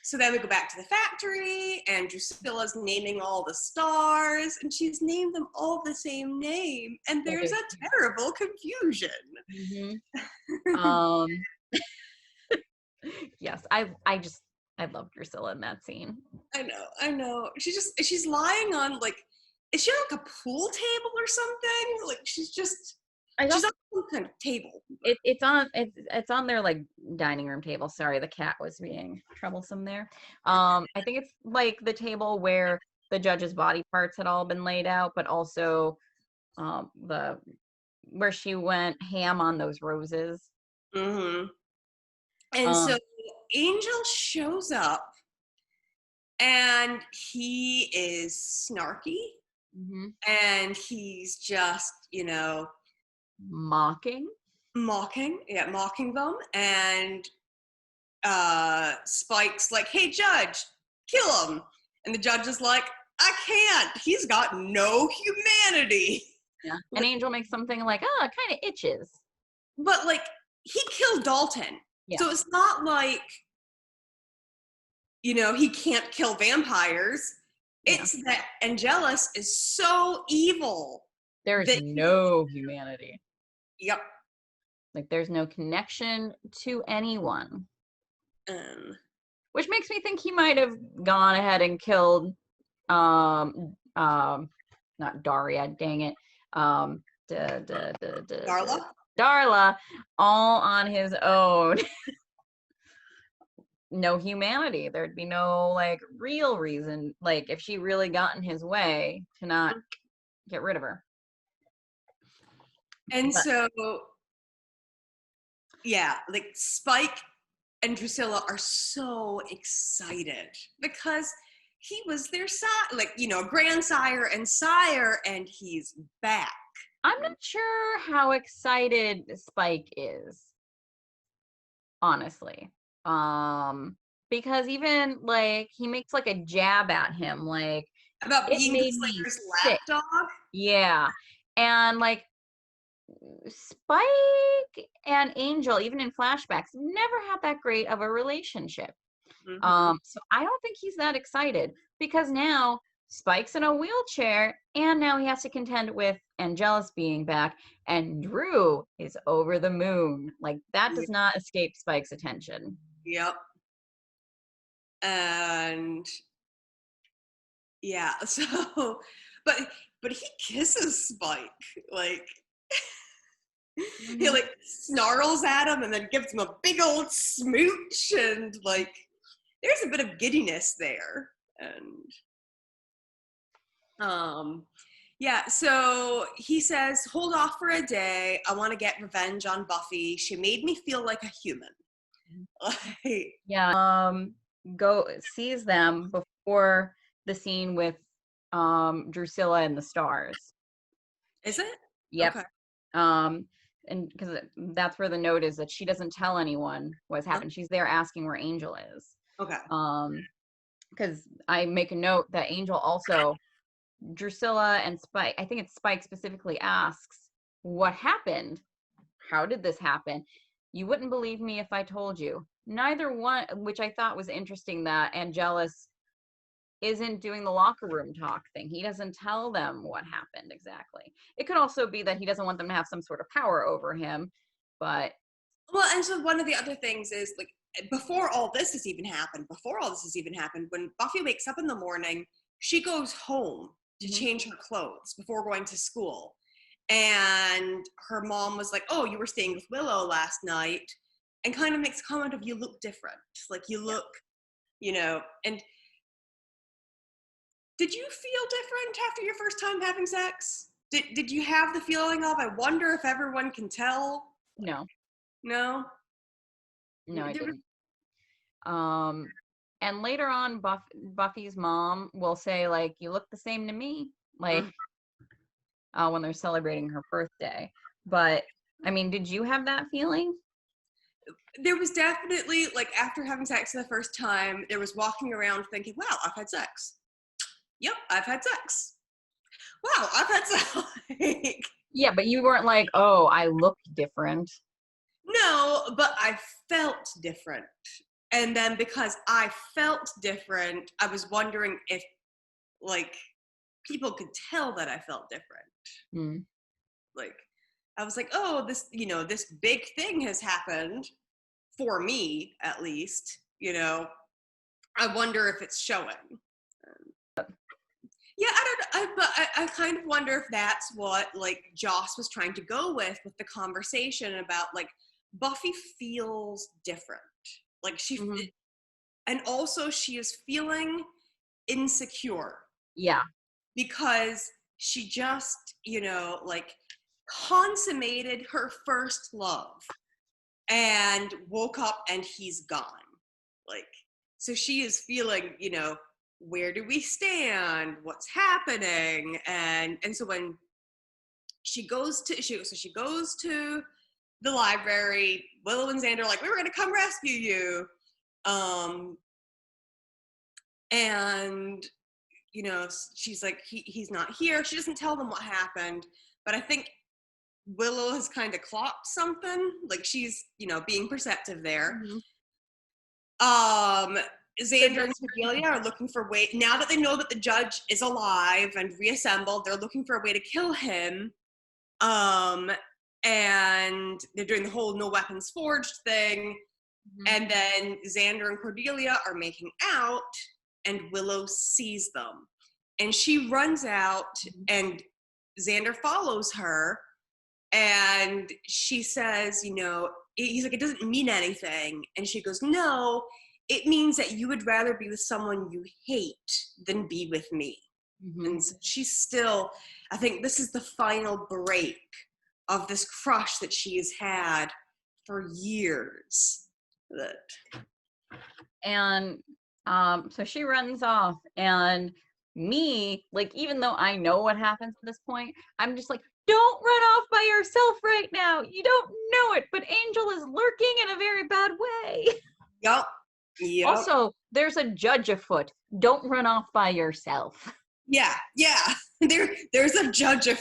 So then we go back to the factory, and Drusilla's naming all the stars, and she's named them all the same name, and there's a terrible confusion. Mm-hmm. Yes, I love Drusilla in that scene. I know. She's lying on, like, is she on like a pool table or something? Like, she's on some kind of table. It's on their like dining room table. Sorry, the cat was being troublesome there. I think it's like the table where the judge's body parts had all been laid out, but also where she went ham on those roses. Mm-hmm. And so Angel shows up, and he is snarky, mm-hmm. and he's just, mocking them. And Spike's like, hey, judge, kill him. And the judge is like, I can't. He's got no humanity. Yeah. And Angel makes something like, it kind of itches. But, like, he killed Dalton. Yeah. So it's not like, he can't kill vampires. Yeah. It's that Angelus is so evil. There's no humanity. Yep. Like, there's no connection to anyone. Which makes me think he might have gone ahead and killed, not Daria, dang it. Darla, all on his own. No humanity. There'd be no, like, real reason, like, if she really got in his way, to not get rid of her. And so, yeah, like, Spike and Drusilla are so excited because he was their like, you know, grandsire and sire, and he's back. I'm not sure how excited Spike is, honestly. Because even like he makes like a jab at him, like About it being the made me Slayer's sick. lapdog? Yeah. And like Spike and Angel, even in flashbacks, never had that great of a relationship. Mm-hmm. So I don't think he's that excited because now Spike's in a wheelchair and now he has to contend with Angelus being back, and Drew is over the moon. Like that does not escape Spike's attention. Yep. And yeah, so but he kisses Spike. Like he like snarls at him and then gives him a big old smooch, and like there's a bit of giddiness there. And yeah, so he says, hold off for a day. I want to get revenge on Buffy. She made me feel like a human. Like, Yeah. Go sees them before the scene with Drusilla and the stars. is it? Yep. Okay. And because that's where the note is that she doesn't tell anyone what's happened. She's there asking where Angel is. Okay. Because I make a note that Angel also, Drusilla and Spike, I think it's Spike specifically asks, what happened? How did this happen? You wouldn't believe me if I told you. Neither one, which I thought was interesting that Angelus isn't doing the locker room talk thing. He doesn't tell them what happened exactly. It could also be that he doesn't want them to have some sort of power over him, but well, and so one of the other things is like before all this has even happened, when Buffy wakes up in the morning, she goes home to change her clothes before going to school. And her mom was like, oh, you were staying with Willow last night, and kind of makes a comment of, you look different. Like you look, you know, and did you feel different after your first time having sex? Did you have the feeling of, I wonder if everyone can tell? no. No? No, I didn't. And later on, Buffy's mom will say, like, you look the same to me, like, when they're celebrating her birthday. But, I mean, did you have that feeling? There was definitely, like, after having sex for the first time, there was walking around thinking, wow, I've had sex. Yep, I've had sex. Wow, I've had sex. Yeah, but you weren't like, oh, I look different. No, but I felt different. And then because I felt different, I was wondering if, like, people could tell that I felt different. Like, I was like, oh, this, you know, this big thing has happened for me, at least, you know. I wonder if it's showing. Yeah, I kind of wonder if that's what, like, Joss was trying to go with the conversation about, like, Buffy feels different. Like, and also she is feeling insecure. Yeah. Because she just, you know, like, consummated her first love and woke up and he's gone. Like, so she is feeling, you know, where do we stand? What's happening? And so when she goes to the library, Willow and Xander are like, we were gonna come rescue you. And you know, she's like, he's not here. She doesn't tell them what happened, but I think Willow has kind of clocked something. Like, she's, you know, being perceptive there. Xander and Cordelia are looking for a way, now that they know that the judge is alive and reassembled, they're looking for a way to kill him. And they're doing the whole no weapons forged thing. And then Xander and Cordelia are making out, and Willow sees them. And she runs out, and Xander follows her, and she says, you know, he's like, it doesn't mean anything. And she goes, no, it means that you would rather be with someone you hate than be with me. And so she's still, I think this is the final break of this crush that she has had for years. And So she runs off, and me, like, even though I know what happens at this point, I'm just like, don't run off by yourself right now. You don't know it, but Angel is lurking in a very bad way. Yep. Yep. Also, there's a judge afoot. Don't run off by yourself. Yeah. There's a judge of.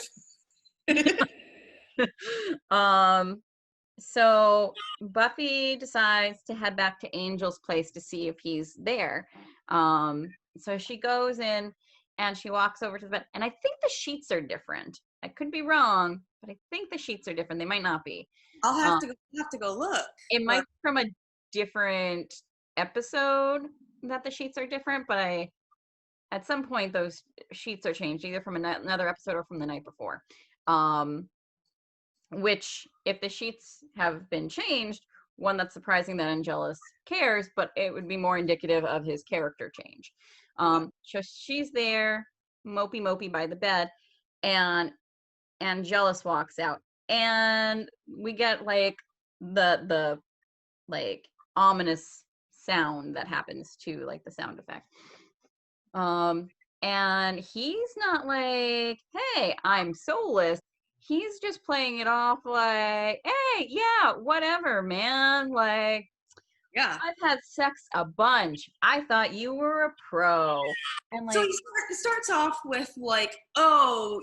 So Buffy decides to head back to Angel's place to see if he's there. So she goes in and she walks over to the bed, and I think the sheets are different. I could be wrong, but I think the sheets are different. They might not be. I'll have to go look. It might be from a different episode that the sheets are different, but at some point those sheets are changed, either from another episode or from the night before. Which, if the sheets have been changed, one, that's surprising that Angelus cares, but it would be more indicative of his character change. So she's there, mopey by the bed, and Angelus walks out, and we get like the like ominous sound that happens to like the sound effect. And he's not like, hey, I'm soulless. He's just playing it off like, hey, yeah, whatever, man. Like, yeah, I've had sex a bunch. I thought you were a pro. And like, so he starts off with like, oh,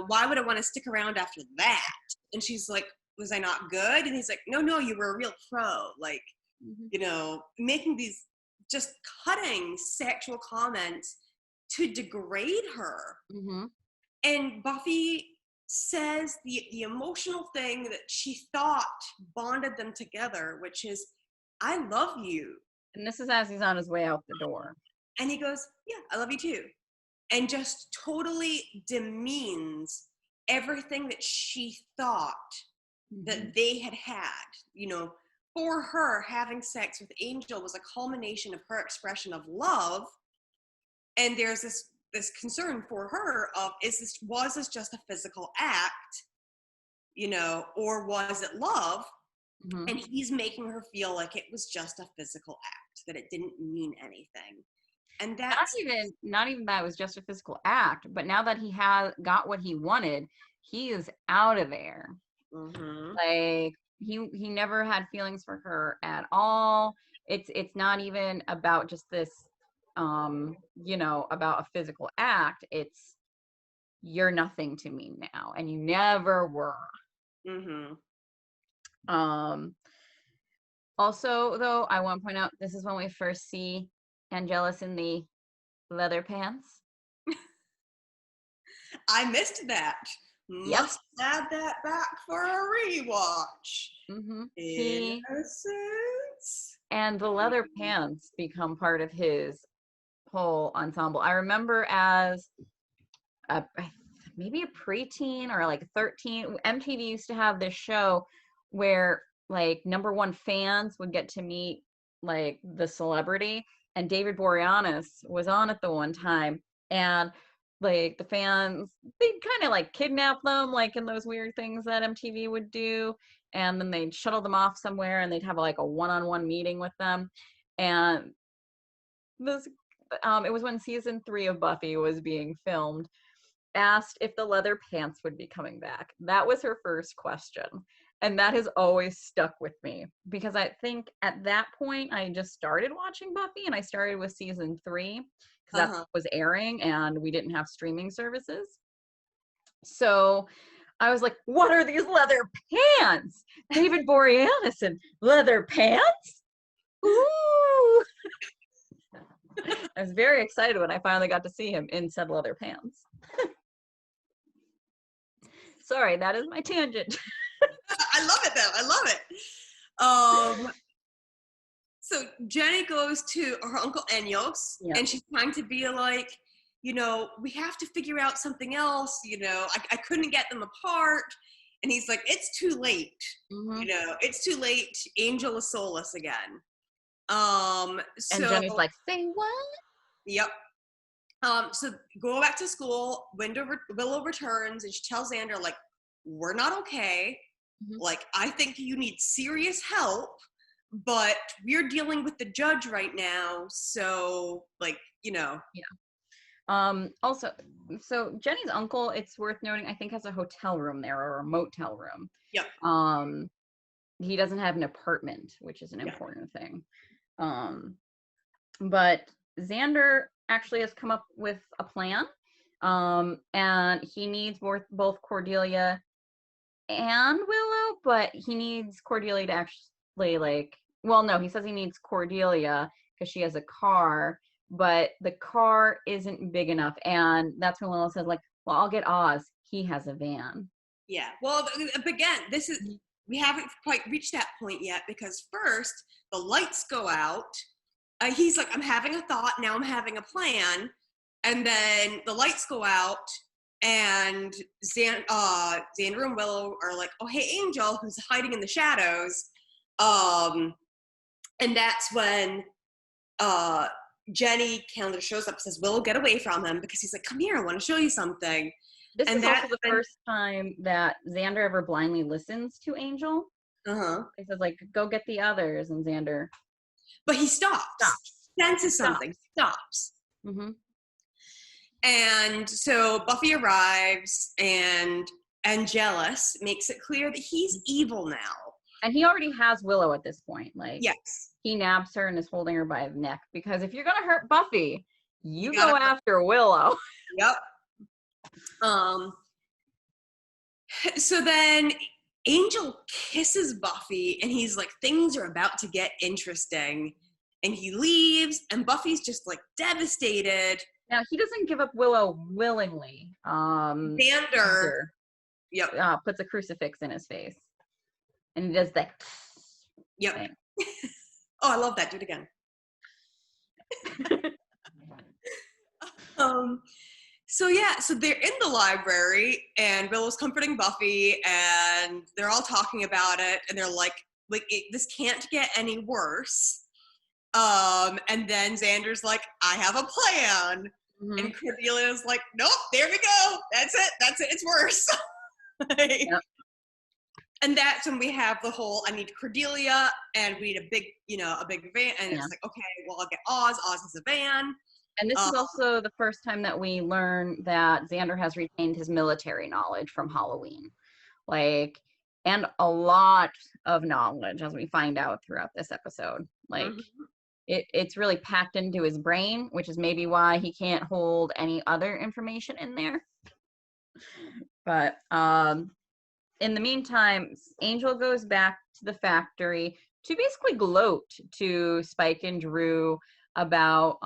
why would I want to stick around after that? And she's like, was I not good? And he's like, no, you were a real pro. Like, making these just cutting sexual comments to degrade her. Mm-hmm. And Buffy says the emotional thing that she thought bonded them together, which is, I love you. And this is as he's on his way out the door. And he goes, yeah, I love you too. And just totally demeans everything that she thought that they had. For her, having sex with Angel was a culmination of her expression of love. And there's this concern for her of, was this just a physical act, or was it love? Mm-hmm. And he's making her feel like it was just a physical act, that it didn't mean anything. And that's not even that it was just a physical act, but now that he got what he wanted, he is out of there. Mm-hmm. Like, he never had feelings for her at all. It's not even about just this about a physical act. It's, you're nothing to me now, and you never were. Mm-hmm. Also, though, I want to point out, this is when we first see Angelus in the leather pants. I missed that. Yep. Must add that back for a rewatch. Mm-hmm. Innocence. And the leather pants become part of his whole ensemble. I remember as maybe a preteen or like 13, MTV used to have this show where like number one fans would get to meet like the celebrity, and David Boreanaz was on it the one time, and like the fans, they'd kind of like kidnap them, like in those weird things that MTV would do, and then they'd shuttle them off somewhere, and they'd have like a one-on-one meeting with them. And this it was when season 3 of Buffy was being filmed, asked if the leather pants would be coming back. That was her first question. And that has always stuck with me, because I think at that point I just started watching Buffy, and I started with season 3 because that was airing and we didn't have streaming services. So I was like, what are these leather pants? David Boreanaz in leather pants? Ooh! I was very excited when I finally got to see him in said leather pants. Sorry, that is my tangent. I love it though. I love it. So Jenny goes to her Uncle Enyos, and she's trying to be like, we have to figure out something else. I couldn't get them apart. And he's like, it's too late. Mm-hmm. It's too late. Angel is soulless again. And Jenny's like, say what? Yep. So go back to school. Willow returns, and she tells Xander, like, we're not okay. Mm-hmm. Like, I think you need serious help. but we're dealing with the judge right now, so like, Yeah. Also, so Jenny's uncle, it's worth noting, I think has a hotel room there or a motel room. Yep. He doesn't have an apartment, which is an Yeah. important thing. But Xander actually has come up with a plan. And he needs both Cordelia and Willow, but he needs Cordelia to actually he says he needs Cordelia because she has a car, but the car isn't big enough. And that's when Willow says, like, well, I'll get Oz. He has a van. Yeah. Well, again, we haven't quite reached that point yet, because first the lights go out. He's like, I'm having a thought, now I'm having a plan. And then the lights go out, and Xander and Willow are like, oh, hey, Angel, who's hiding in the shadows. And that's when Jenny calendar shows up and says, Willow, get away from him, because he's like, come here, I want to show you something. This is also the first time that Xander ever blindly listens to Angel. He says, like, go get the others, and Xander. But he stops. Senses something. Stops. Mm-hmm. And so Buffy arrives, and Angelus makes it clear that he's evil now. And he already has Willow at this point. Like, yes, he nabs her and is holding her by the neck, because if you're gonna hurt Buffy, you go after Willow. Yep. So then Angel kisses Buffy, and he's like, things are about to get interesting. And he leaves, and Buffy's just like devastated. Now, he doesn't give up Willow willingly. Xander puts a crucifix in his face. And he does that. Yep. Thing. Oh, I love that. Do it again. So they're in the library, and Willow's comforting Buffy, and they're all talking about it, and they're like this can't get any worse. And then Xander's like, I have a plan. Mm-hmm. And Cordelia's like, nope, there we go. That's it. It's worse. Yep. And that's when we have the whole, I need Cordelia, and we need a big van. And it's like, okay, well, I'll get Oz. Oz has a van. And this is also the first time that we learn that Xander has retained his military knowledge from Halloween. Like, and a lot of knowledge, as we find out throughout this episode. Like, it's really packed into his brain, which is maybe why he can't hold any other information in there. But in the meantime, Angel goes back to the factory to basically gloat to Spike and Drew about,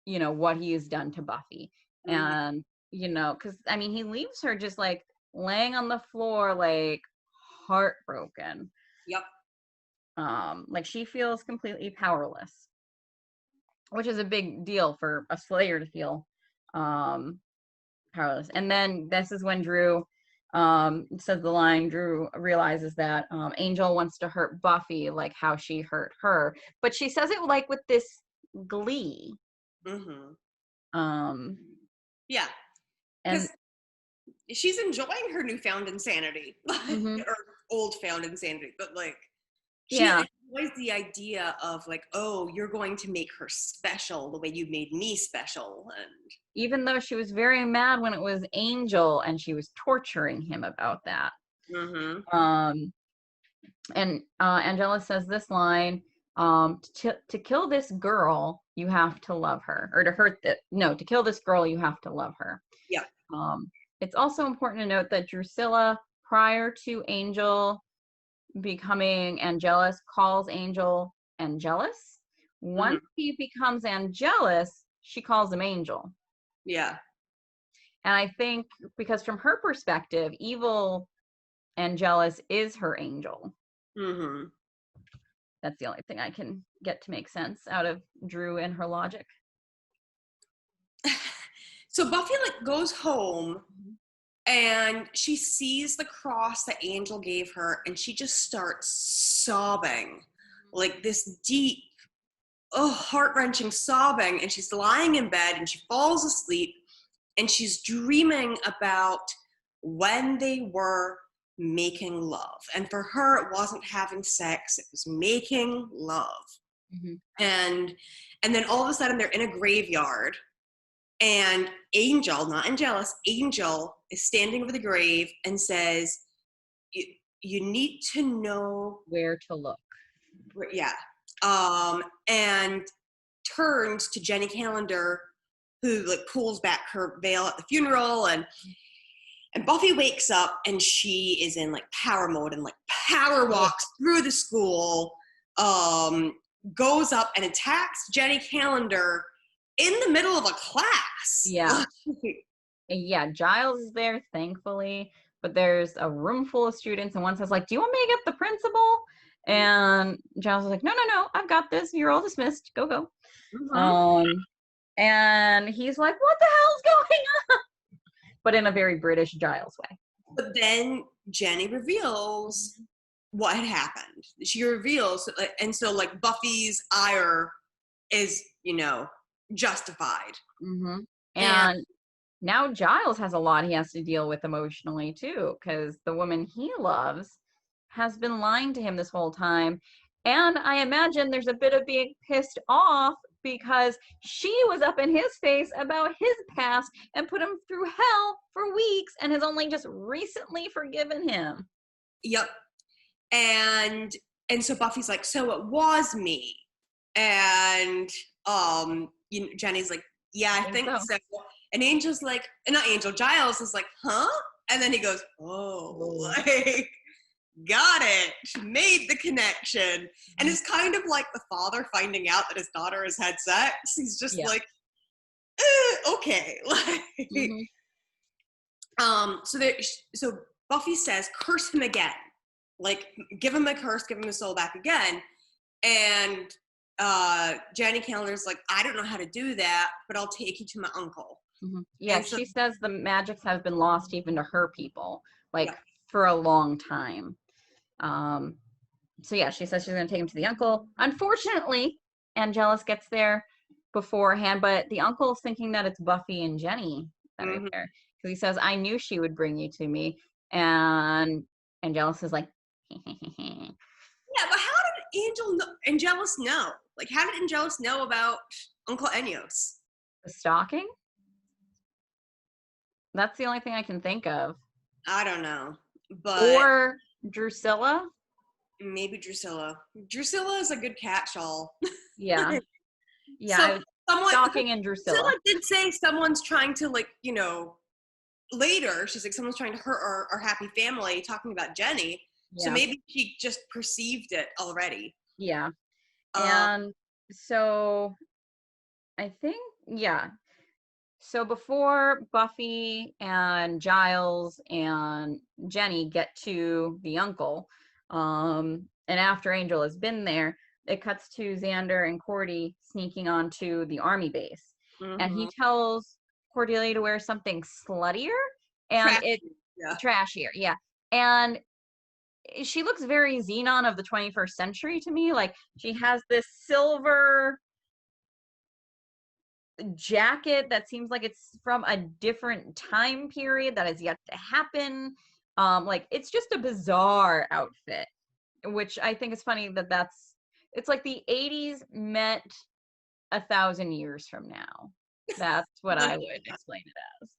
what he has done to Buffy. And, because, I mean, he leaves her just, like, laying on the floor, like, heartbroken. Yep. Like, she feels completely powerless, which is a big deal for a Slayer to feel powerless. And then this is when Drew says the line, Drew realizes that Angel wants to hurt Buffy like how she hurt her, but she says it like with this glee. Yeah, and she's enjoying her newfound insanity, or old found insanity, but like she enjoys the idea of like, oh, you're going to make her special the way you made me special. And even though she was very mad when it was Angel and she was torturing him about that. And Angela says this line, to kill this girl, you have to love her. Or to kill this girl, you have to love her. Yeah. It's also important to note that Drusilla, prior to Angel becoming Angelus, calls Angel Angelus. Once he becomes Angelus, she calls him Angel. Yeah. And I think because from her perspective, evil Angelus is her angel. That's the only thing I can get to make sense out of Drew and her logic. So Buffy goes home, and she sees the cross that Angel gave her, and she just starts sobbing, like this deep, heart-wrenching sobbing. And she's lying in bed, and she falls asleep, and she's dreaming about when they were making love. And for her, it wasn't having sex, it was making love. Mm-hmm. And then all of a sudden they're in a graveyard, and Angel, not Angelus, Angel is standing over the grave and says, you need to know where to look. Yeah. And turns to Jenny Calendar, who like pulls back her veil at the funeral, and Buffy wakes up and she is in like power mode and like power walks through the school, goes up and attacks Jenny Calendar in the middle of a class. Yeah. Yeah, Giles is there, thankfully, but there's a room full of students, and one says, like, do you want me to get the principal? And Giles is like, no, I've got this. You're all dismissed. Go. Mm-hmm. And he's like, what the hell's going on? But in a very British Giles way. But then Jenny reveals what had happened. She reveals, and so like Buffy's ire is, justified. Mm-hmm. And now Giles has a lot he has to deal with emotionally too, because the woman he loves has been lying to him this whole time. And I imagine there's a bit of being pissed off because she was up in his face about his past and put him through hell for weeks and has only just recently forgiven him. Yep. And so Buffy's like, so it was me. And Jenny's like, yeah, I think so. And Angel's like, not Angel, Giles is like, huh? And then he goes, oh, like, got it, made the connection. And it's kind of like the father finding out that his daughter has had sex. He's just like, okay. So Buffy says, curse him again. Like, give him a curse, give him his soul back again. And Jenny Calendar's like, I don't know how to do that, but I'll take you to my uncle. Mm-hmm. Yeah, she says the magics have been lost even to her people, for a long time. So yeah, she says she's going to take him to the uncle. Unfortunately, Angelus gets there beforehand, but the uncle's thinking that it's Buffy and Jenny that are there. Because he says, I knew she would bring you to me. And Angelus is like, yeah, but how did Angelus know? Like, how did Angelus know about Uncle Enos? The stalking? That's the only thing I can think of. I don't know. But or Drusilla? Maybe Drusilla. Drusilla is a good catch-all. Yeah. Yeah. So stalking and Drusilla. Drusilla did say someone's trying to, later, she's like, someone's trying to hurt our happy family, talking about Jenny. Yeah. So maybe she just perceived it already. Yeah. And so I think, so before Buffy and Giles and Jenny get to the uncle, and after Angel has been there, it cuts to Xander and Cordy sneaking onto the army base. Mm-hmm. And he tells Cordelia to wear something sluttier and trashier. Yeah. And she looks very Xenon of the 21st century to me. Like, she has this silver jacket that seems like it's from a different time period that has yet to happen. It's just a bizarre outfit, which I think is funny it's like the 80s met 1,000 years from now. That's what I would explain it as,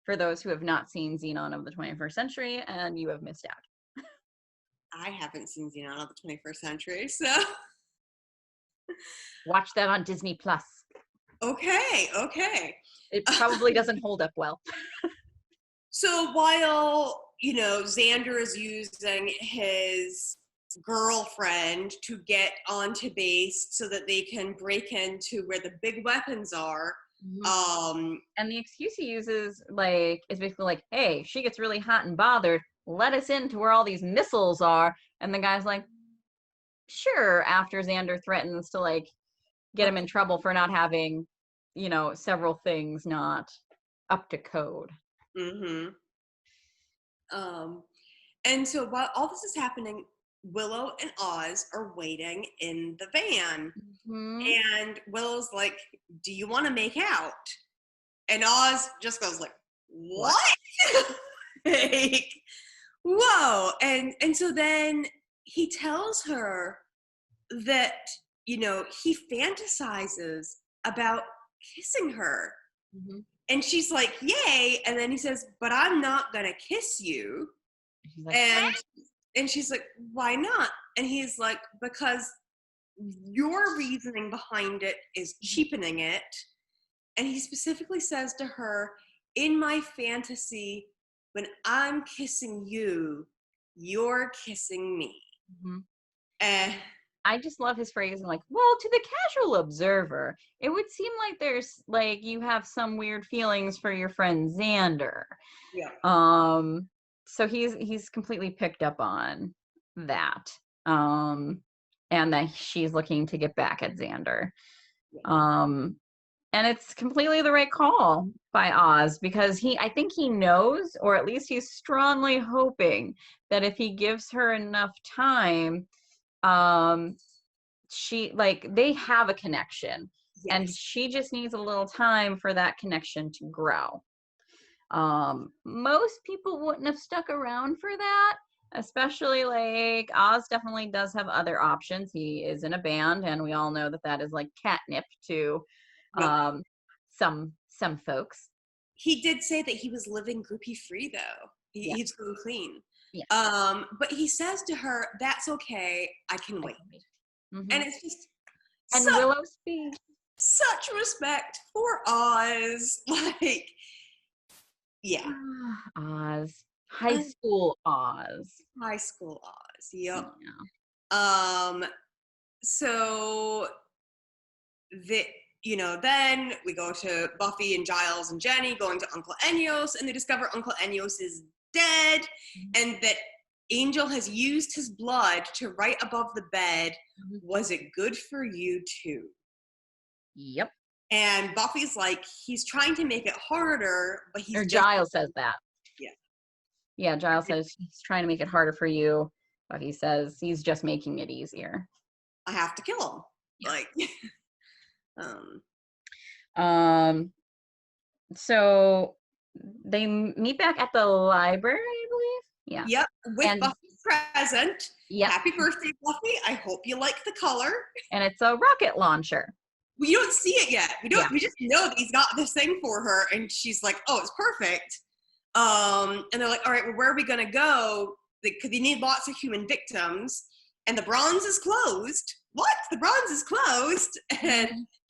for those who have not seen Xenon of the 21st century, and you have missed out. I haven't seen Xenon of the 21st century, so watch that on Disney Plus. Okay. It probably doesn't hold up well. So while, Xander is using his girlfriend to get onto base so that they can break into where the big weapons are. Mm-hmm. And the excuse he uses, is basically like, hey, she gets really hot and bothered. Let us into where all these missiles are. And the guy's like, sure, after Xander threatens to, get him in trouble for not having, several things not up to code. Mm-hmm. And so while all this is happening, Willow and Oz are waiting in the van. Mm-hmm. And Willow's like, do you want to make out? And Oz just goes like, what? whoa. And so then he tells her that, he fantasizes about kissing her. Mm-hmm. And she's like, yay. And then he says, but I'm not going to kiss you. She's like, And she's like, why not? And he's like, because your reasoning behind it is cheapening it. And he specifically says to her, in my fantasy, when I'm kissing you, you're kissing me. mm-hmm. And I just love his phrase, like, well, to the casual observer, it would seem like there's like you have some weird feelings for your friend Xander. yeah. So he's completely picked up on that. And that she's looking to get back at Xander. And it's completely the right call by Oz, because I think he knows, or at least he's strongly hoping that if he gives her enough time, they have a connection. Yes. And she just needs a little time for that connection to grow. Most people wouldn't have stuck around for that, especially like Oz definitely does have other options. He is in a band, and we all know that is like catnip to some folks. He did say that he was living groupie free though. He's going clean. Yeah. But he says to her, that's okay, I can wait. Mm-hmm. And it's just Willow speaks. Such respect for Oz. Like, yeah. Oz. High school Oz. High school Oz, yep. Yeah. So then we go to Buffy and Giles and Jenny going to Uncle Enyos, and they discover Uncle Enyos is dead, and that Angel has used his blood to write above the bed, was it good for you too? Yep. And Buffy's like, he's trying to make it harder, but Giles says that. Yeah. Yeah, Giles says he's trying to make it harder for you, but he says he's just making it easier. I have to kill him. Yeah. So they meet back at the library, I believe. Yeah. Yep. With Buffy's present. Yep. Happy birthday, Buffy. I hope you like the color. And it's a rocket launcher. We don't see it yet. We just know that he's got this thing for her, and she's like, oh, it's perfect. And they're like, all right, well, where are we gonna go? Because they need lots of human victims, and the bronze is closed. What? The bronze is closed?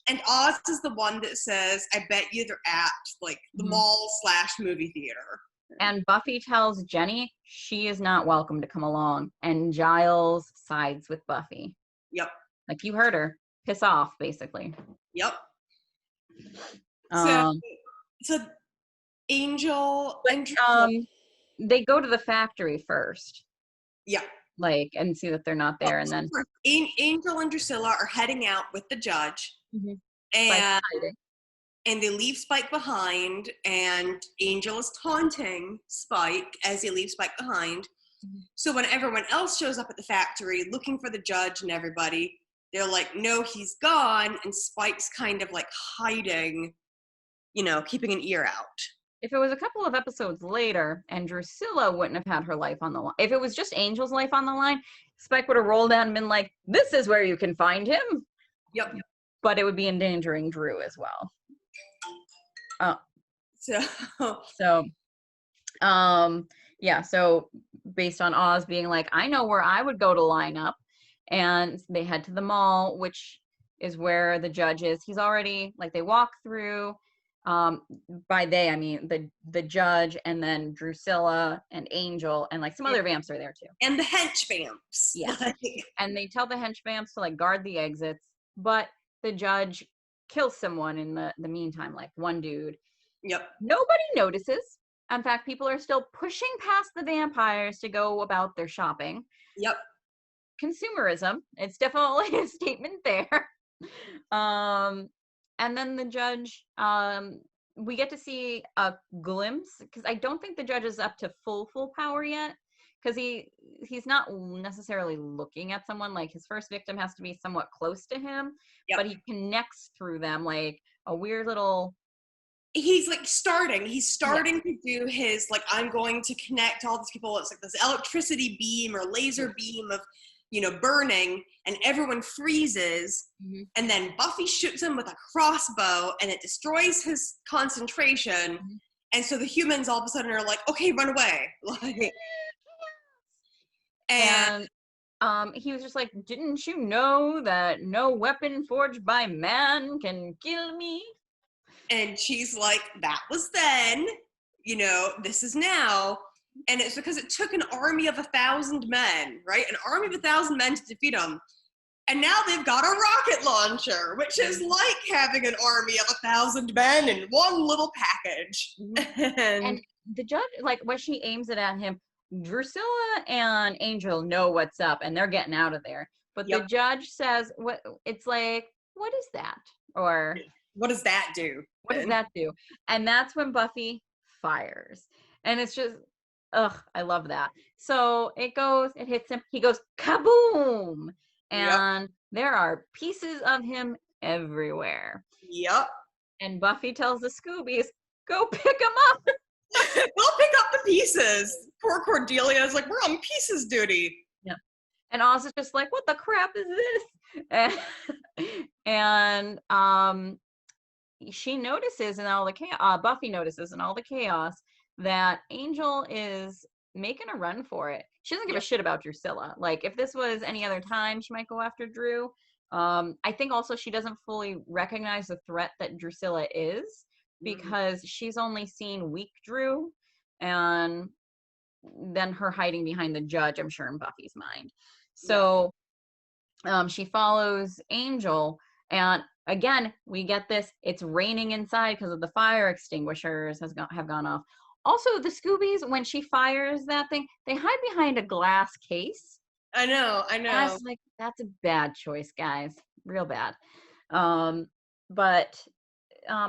And Oz is the one that says, I bet you they're at like the mall/movie theater. And Buffy tells Jenny she is not welcome to come along, and Giles sides with Buffy. Yep. Like, you heard her. Piss off, basically. Yep. So Angel and they go to the factory first. Yeah. Like, and see that they're not there, and then Angel and Drusilla are heading out with the judge, and they leave Spike behind, and Angel is taunting Spike as they leave Spike behind. So when everyone else shows up at the factory looking for the judge and everybody, they're like, no, he's gone, and Spike's kind of like hiding, keeping an ear out. If it was a couple of episodes later and Drusilla wouldn't have had her life on the line, if it was just Angel's life on the line, Spike would have rolled out and been like, this is where you can find him. Yep. But it would be endangering Drew as well. So based on Oz being like, I know where I would go to line up, and they head to the mall, which is where the judge is. He's already, like, they walk through, by they, I mean the judge, and then Drusilla and Angel, and like some other vamps are there too. And the hench vamps. Yeah. And they tell the hench vamps to like guard the exits, but the judge kills someone in the meantime, like one dude. Yep. Nobody notices. In fact, people are still pushing past the vampires to go about their shopping. Yep. Consumerism. It's definitely a statement there. And then the judge, we get to see a glimpse, because I don't think the judge is up to full power yet, because he's not necessarily looking at someone. Like, his first victim has to be somewhat close to him, but he connects through them, like a weird little he's like he's starting to do his, like, I'm going to connect all these people. It's like this electricity beam or laser beam of, burning, and everyone freezes. Mm-hmm. And then Buffy shoots him with a crossbow and it destroys his concentration. Mm-hmm. And so the humans all of a sudden are like, okay, run away. Like, and he was just like, didn't you know that no weapon forged by man can kill me? And she's like, that was then, this is now. And it's because it took an army of 1,000 men, right? An army of 1,000 men to defeat them. And now they've got a rocket launcher, which is like having an army of 1,000 men in one little package. And the judge, like, when she aims it at him, Drusilla and Angel know what's up and they're getting out of there. But the judge says, "What?" It's like, what is that? Or what does that do? What does that do? And that's when Buffy fires. And it's just, I love that. So it hits him, he goes kaboom! And there are pieces of him everywhere. Yep. And Buffy tells the Scoobies, go pick them up. We'll pick up the pieces. Poor Cordelia is like, we're on pieces duty. Yeah. And Oz is just like, what the crap is this? And she notices in all the chaos, Buffy notices in all the chaos, that Angel is making a run for it. She doesn't give a shit about Drusilla. Like, if this was any other time, she might go after Drew. I think also she doesn't fully recognize the threat that Drusilla is, because she's only seen weak Drew, and then her hiding behind the judge, I'm sure, in Buffy's mind. So she follows Angel, and again, we get this, it's raining inside because of the fire extinguishers have gone off. Also, the Scoobies, when she fires that thing, they hide behind a glass case. I know. That's like, that's a bad choice, guys. Real bad. But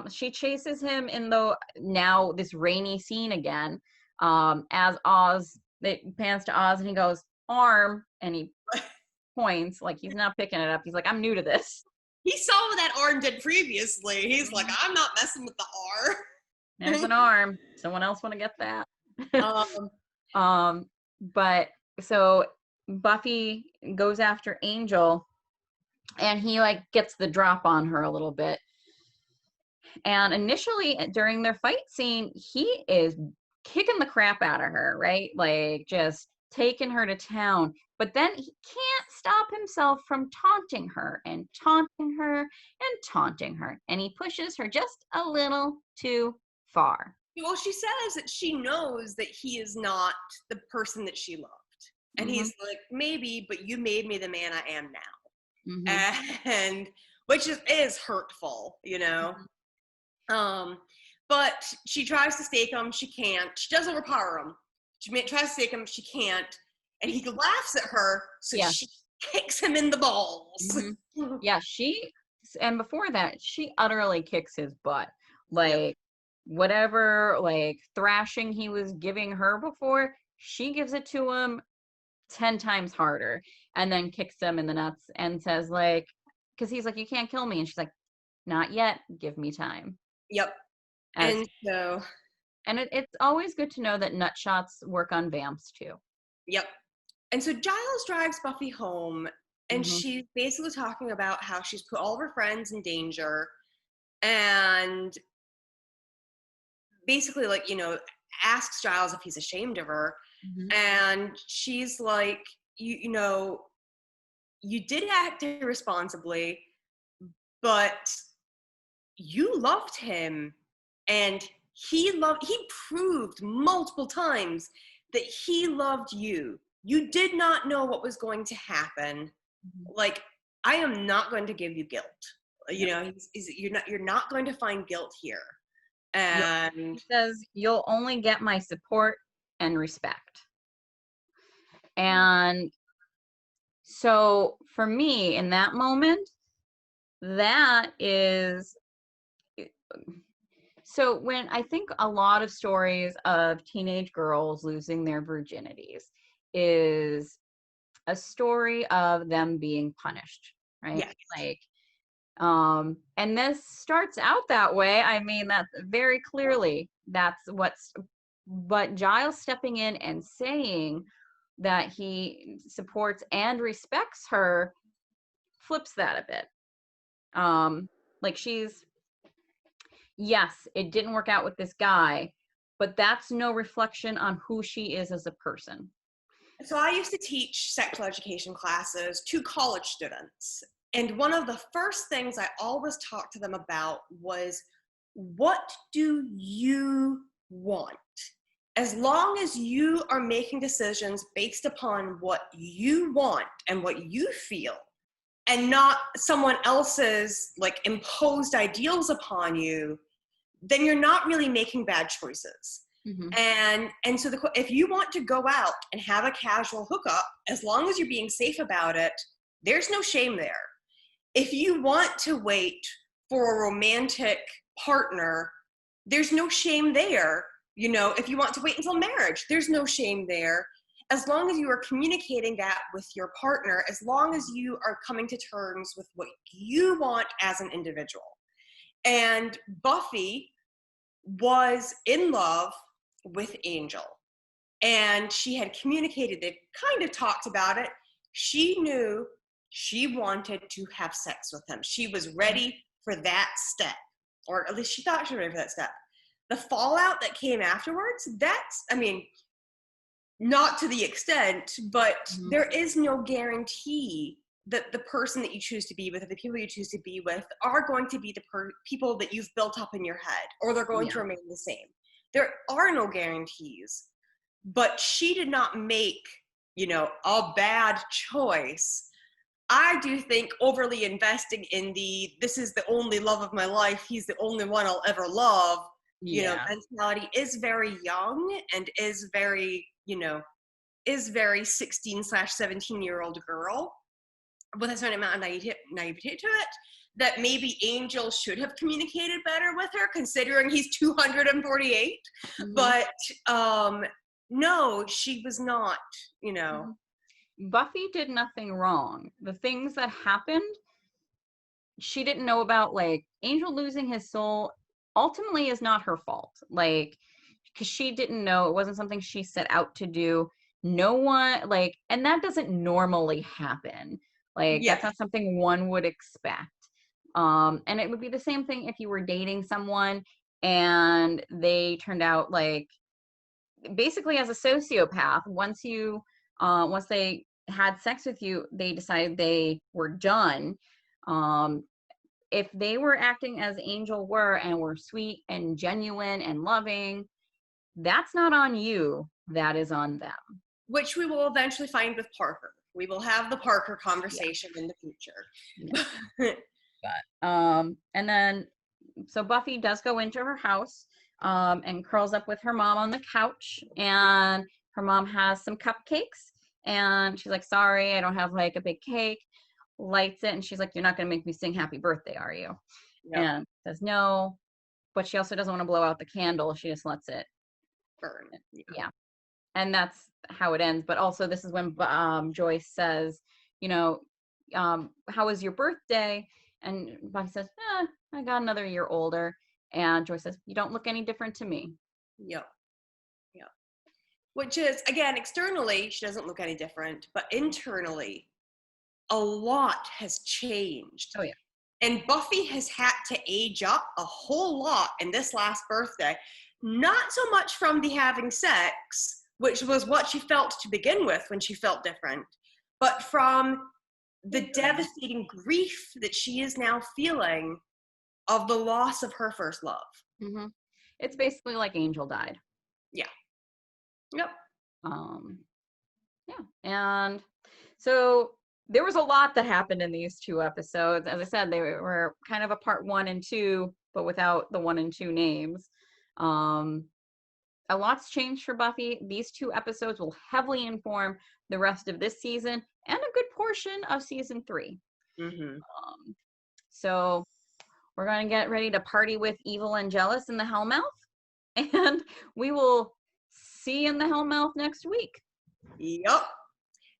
she chases him in now this rainy scene again. As Oz, it pans to Oz and he goes, arm, and he points like he's not picking it up. He's like, I'm new to this. He saw what that arm did previously. He's like, I'm not messing with the arm. There's an arm. Someone else want to get that? But so Buffy goes after Angel, and he like gets the drop on her a little bit. And initially during their fight scene, he is kicking the crap out of her, right? Like just taking her to town. But then he can't stop himself from taunting her and taunting her and taunting her. And he pushes her just a little too far. Well, she says that she knows that he is not the person that she loved. And he's like, maybe, but you made me the man I am now. And which is hurtful, But she tries to stake him. She can't. She does overpower him. She tries to stake him. She can't. And he laughs at her. So she kicks him in the balls. And before that, she utterly kicks his butt. Like, whatever, like, thrashing he was giving her before, she gives it to him 10 times harder, and then kicks him in the nuts and says, like, because he's like, you can't kill me. And she's like, not yet. Give me time. Yep. And it's always good to know that nut shots work on vamps too. Yep. And so Giles drives Buffy home, and she's basically talking about how she's put all of her friends in danger, and basically, like, asks Giles if he's ashamed of her. And she's like, you did act irresponsibly, but you loved him, and he proved multiple times that he loved you. You did not know what was going to happen. Like, I am not going to give you guilt. You're not going to find guilt here. And he says, you'll only get my support and respect. And so for me, in that moment, that is, so when I think a lot of stories of teenage girls losing their virginities is a story of them being punished, right? Yes. Like, And this starts out that way. I mean, that's very clearly but Giles stepping in and saying that he supports and respects her flips that a bit. Like yes, it didn't work out with this guy, but that's no reflection on who she is as a person. So I used to teach sexual education classes to college students. And one of the first things I always talked to them about was, what do you want? As long as you are making decisions based upon what you want and what you feel, and not someone else's like imposed ideals upon you, then you're not really making bad choices. Mm-hmm. And so if you want to go out and have a casual hookup, as long as you're being safe about it, there's no shame there. If you want to wait for a romantic partner, there's no shame there. You know, if you want to wait until marriage, there's no shame there. As long as you are communicating that with your partner, as long as you are coming to terms with what you want as an individual. And Buffy was in love with Angel, and she had communicated, they've kind of talked about it. She knew she wanted to have sex with him. She was ready for that step, or at least she thought she was ready for that step. The fallout that came afterwards, that's, I mean, not to the extent, but there is no guarantee that the person that you choose to be with, or the people you choose to be with, are going to be the people that you've built up in your head, or they're going to remain the same. There are no guarantees, but she did not make, you know, a bad choice. I do think overly investing in this is the only love of my life, he's the only one I'll ever love, you know, mentality is very young and is very, you know, is very 16/17-year-old girl with a certain amount of naivete to it, that maybe Angel should have communicated better with her, considering he's 248. But no, she was not, you know. Buffy did nothing wrong. The things that happened, she didn't know about. Like, Angel losing his soul ultimately is not her fault. Like, because she didn't know. It wasn't something she set out to do. No one, like, and that doesn't normally happen. Like, that's not something one would expect. And it would be the same thing if you were dating someone and they turned out like basically as a sociopath. Once they had sex with you, they decided they were done. If they were acting as Angel were and were sweet and genuine and loving, that's not on you. That is on them. Which we will eventually find with Parker. We will have the Parker conversation in the future. But and then so Buffy does go into her house and curls up with her mom on the couch, and her mom has some cupcakes, and she's like, sorry, I don't have like a big cake. Lights it, and she's like, you're not gonna make me sing happy birthday, are you? And says no, but she also doesn't want to blow out the candle. She just lets it burn. And that's how it ends. But also this is when Joyce says, you know, how was your birthday? And Buffy says, I got another year older. And Joyce says, you don't look any different to me. Yep. Which is, again, externally, she doesn't look any different, but internally, a lot has changed. Oh, yeah. And Buffy has had to age up a whole lot in this last birthday. Not so much from the having sex, which was what she felt to begin with when she felt different, but from the devastating grief that she is now feeling of the loss of her first love. It's basically like Angel died. Yep. And so there was a lot that happened in these 2 episodes. As I said, they were kind of a part 1 and 2, but without the 1 and 2 names. A lot's changed for Buffy. These 2 episodes will heavily inform the rest of this season and a good portion of season 3. So we're going to get ready to party with Evil and Jealous in the Hellmouth, and we will see you in the Hellmouth next week. Yep.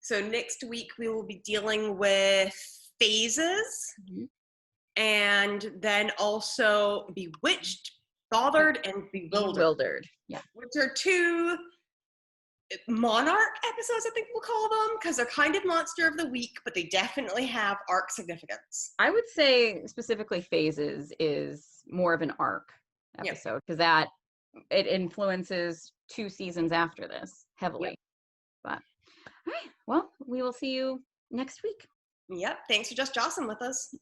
So next week we will be dealing with phases. and then also Bewitched, Bothered, and Bewildered. Yeah. Which are 2 monarch episodes, I think we'll call them, because they're kind of monster of the week, but they definitely have arc significance. I would say specifically Phases is more of an arc episode because that it influences 2 seasons after this heavily. Yep. But all right, well, we will see you next week. Yep. Thanks for just Jossin with us.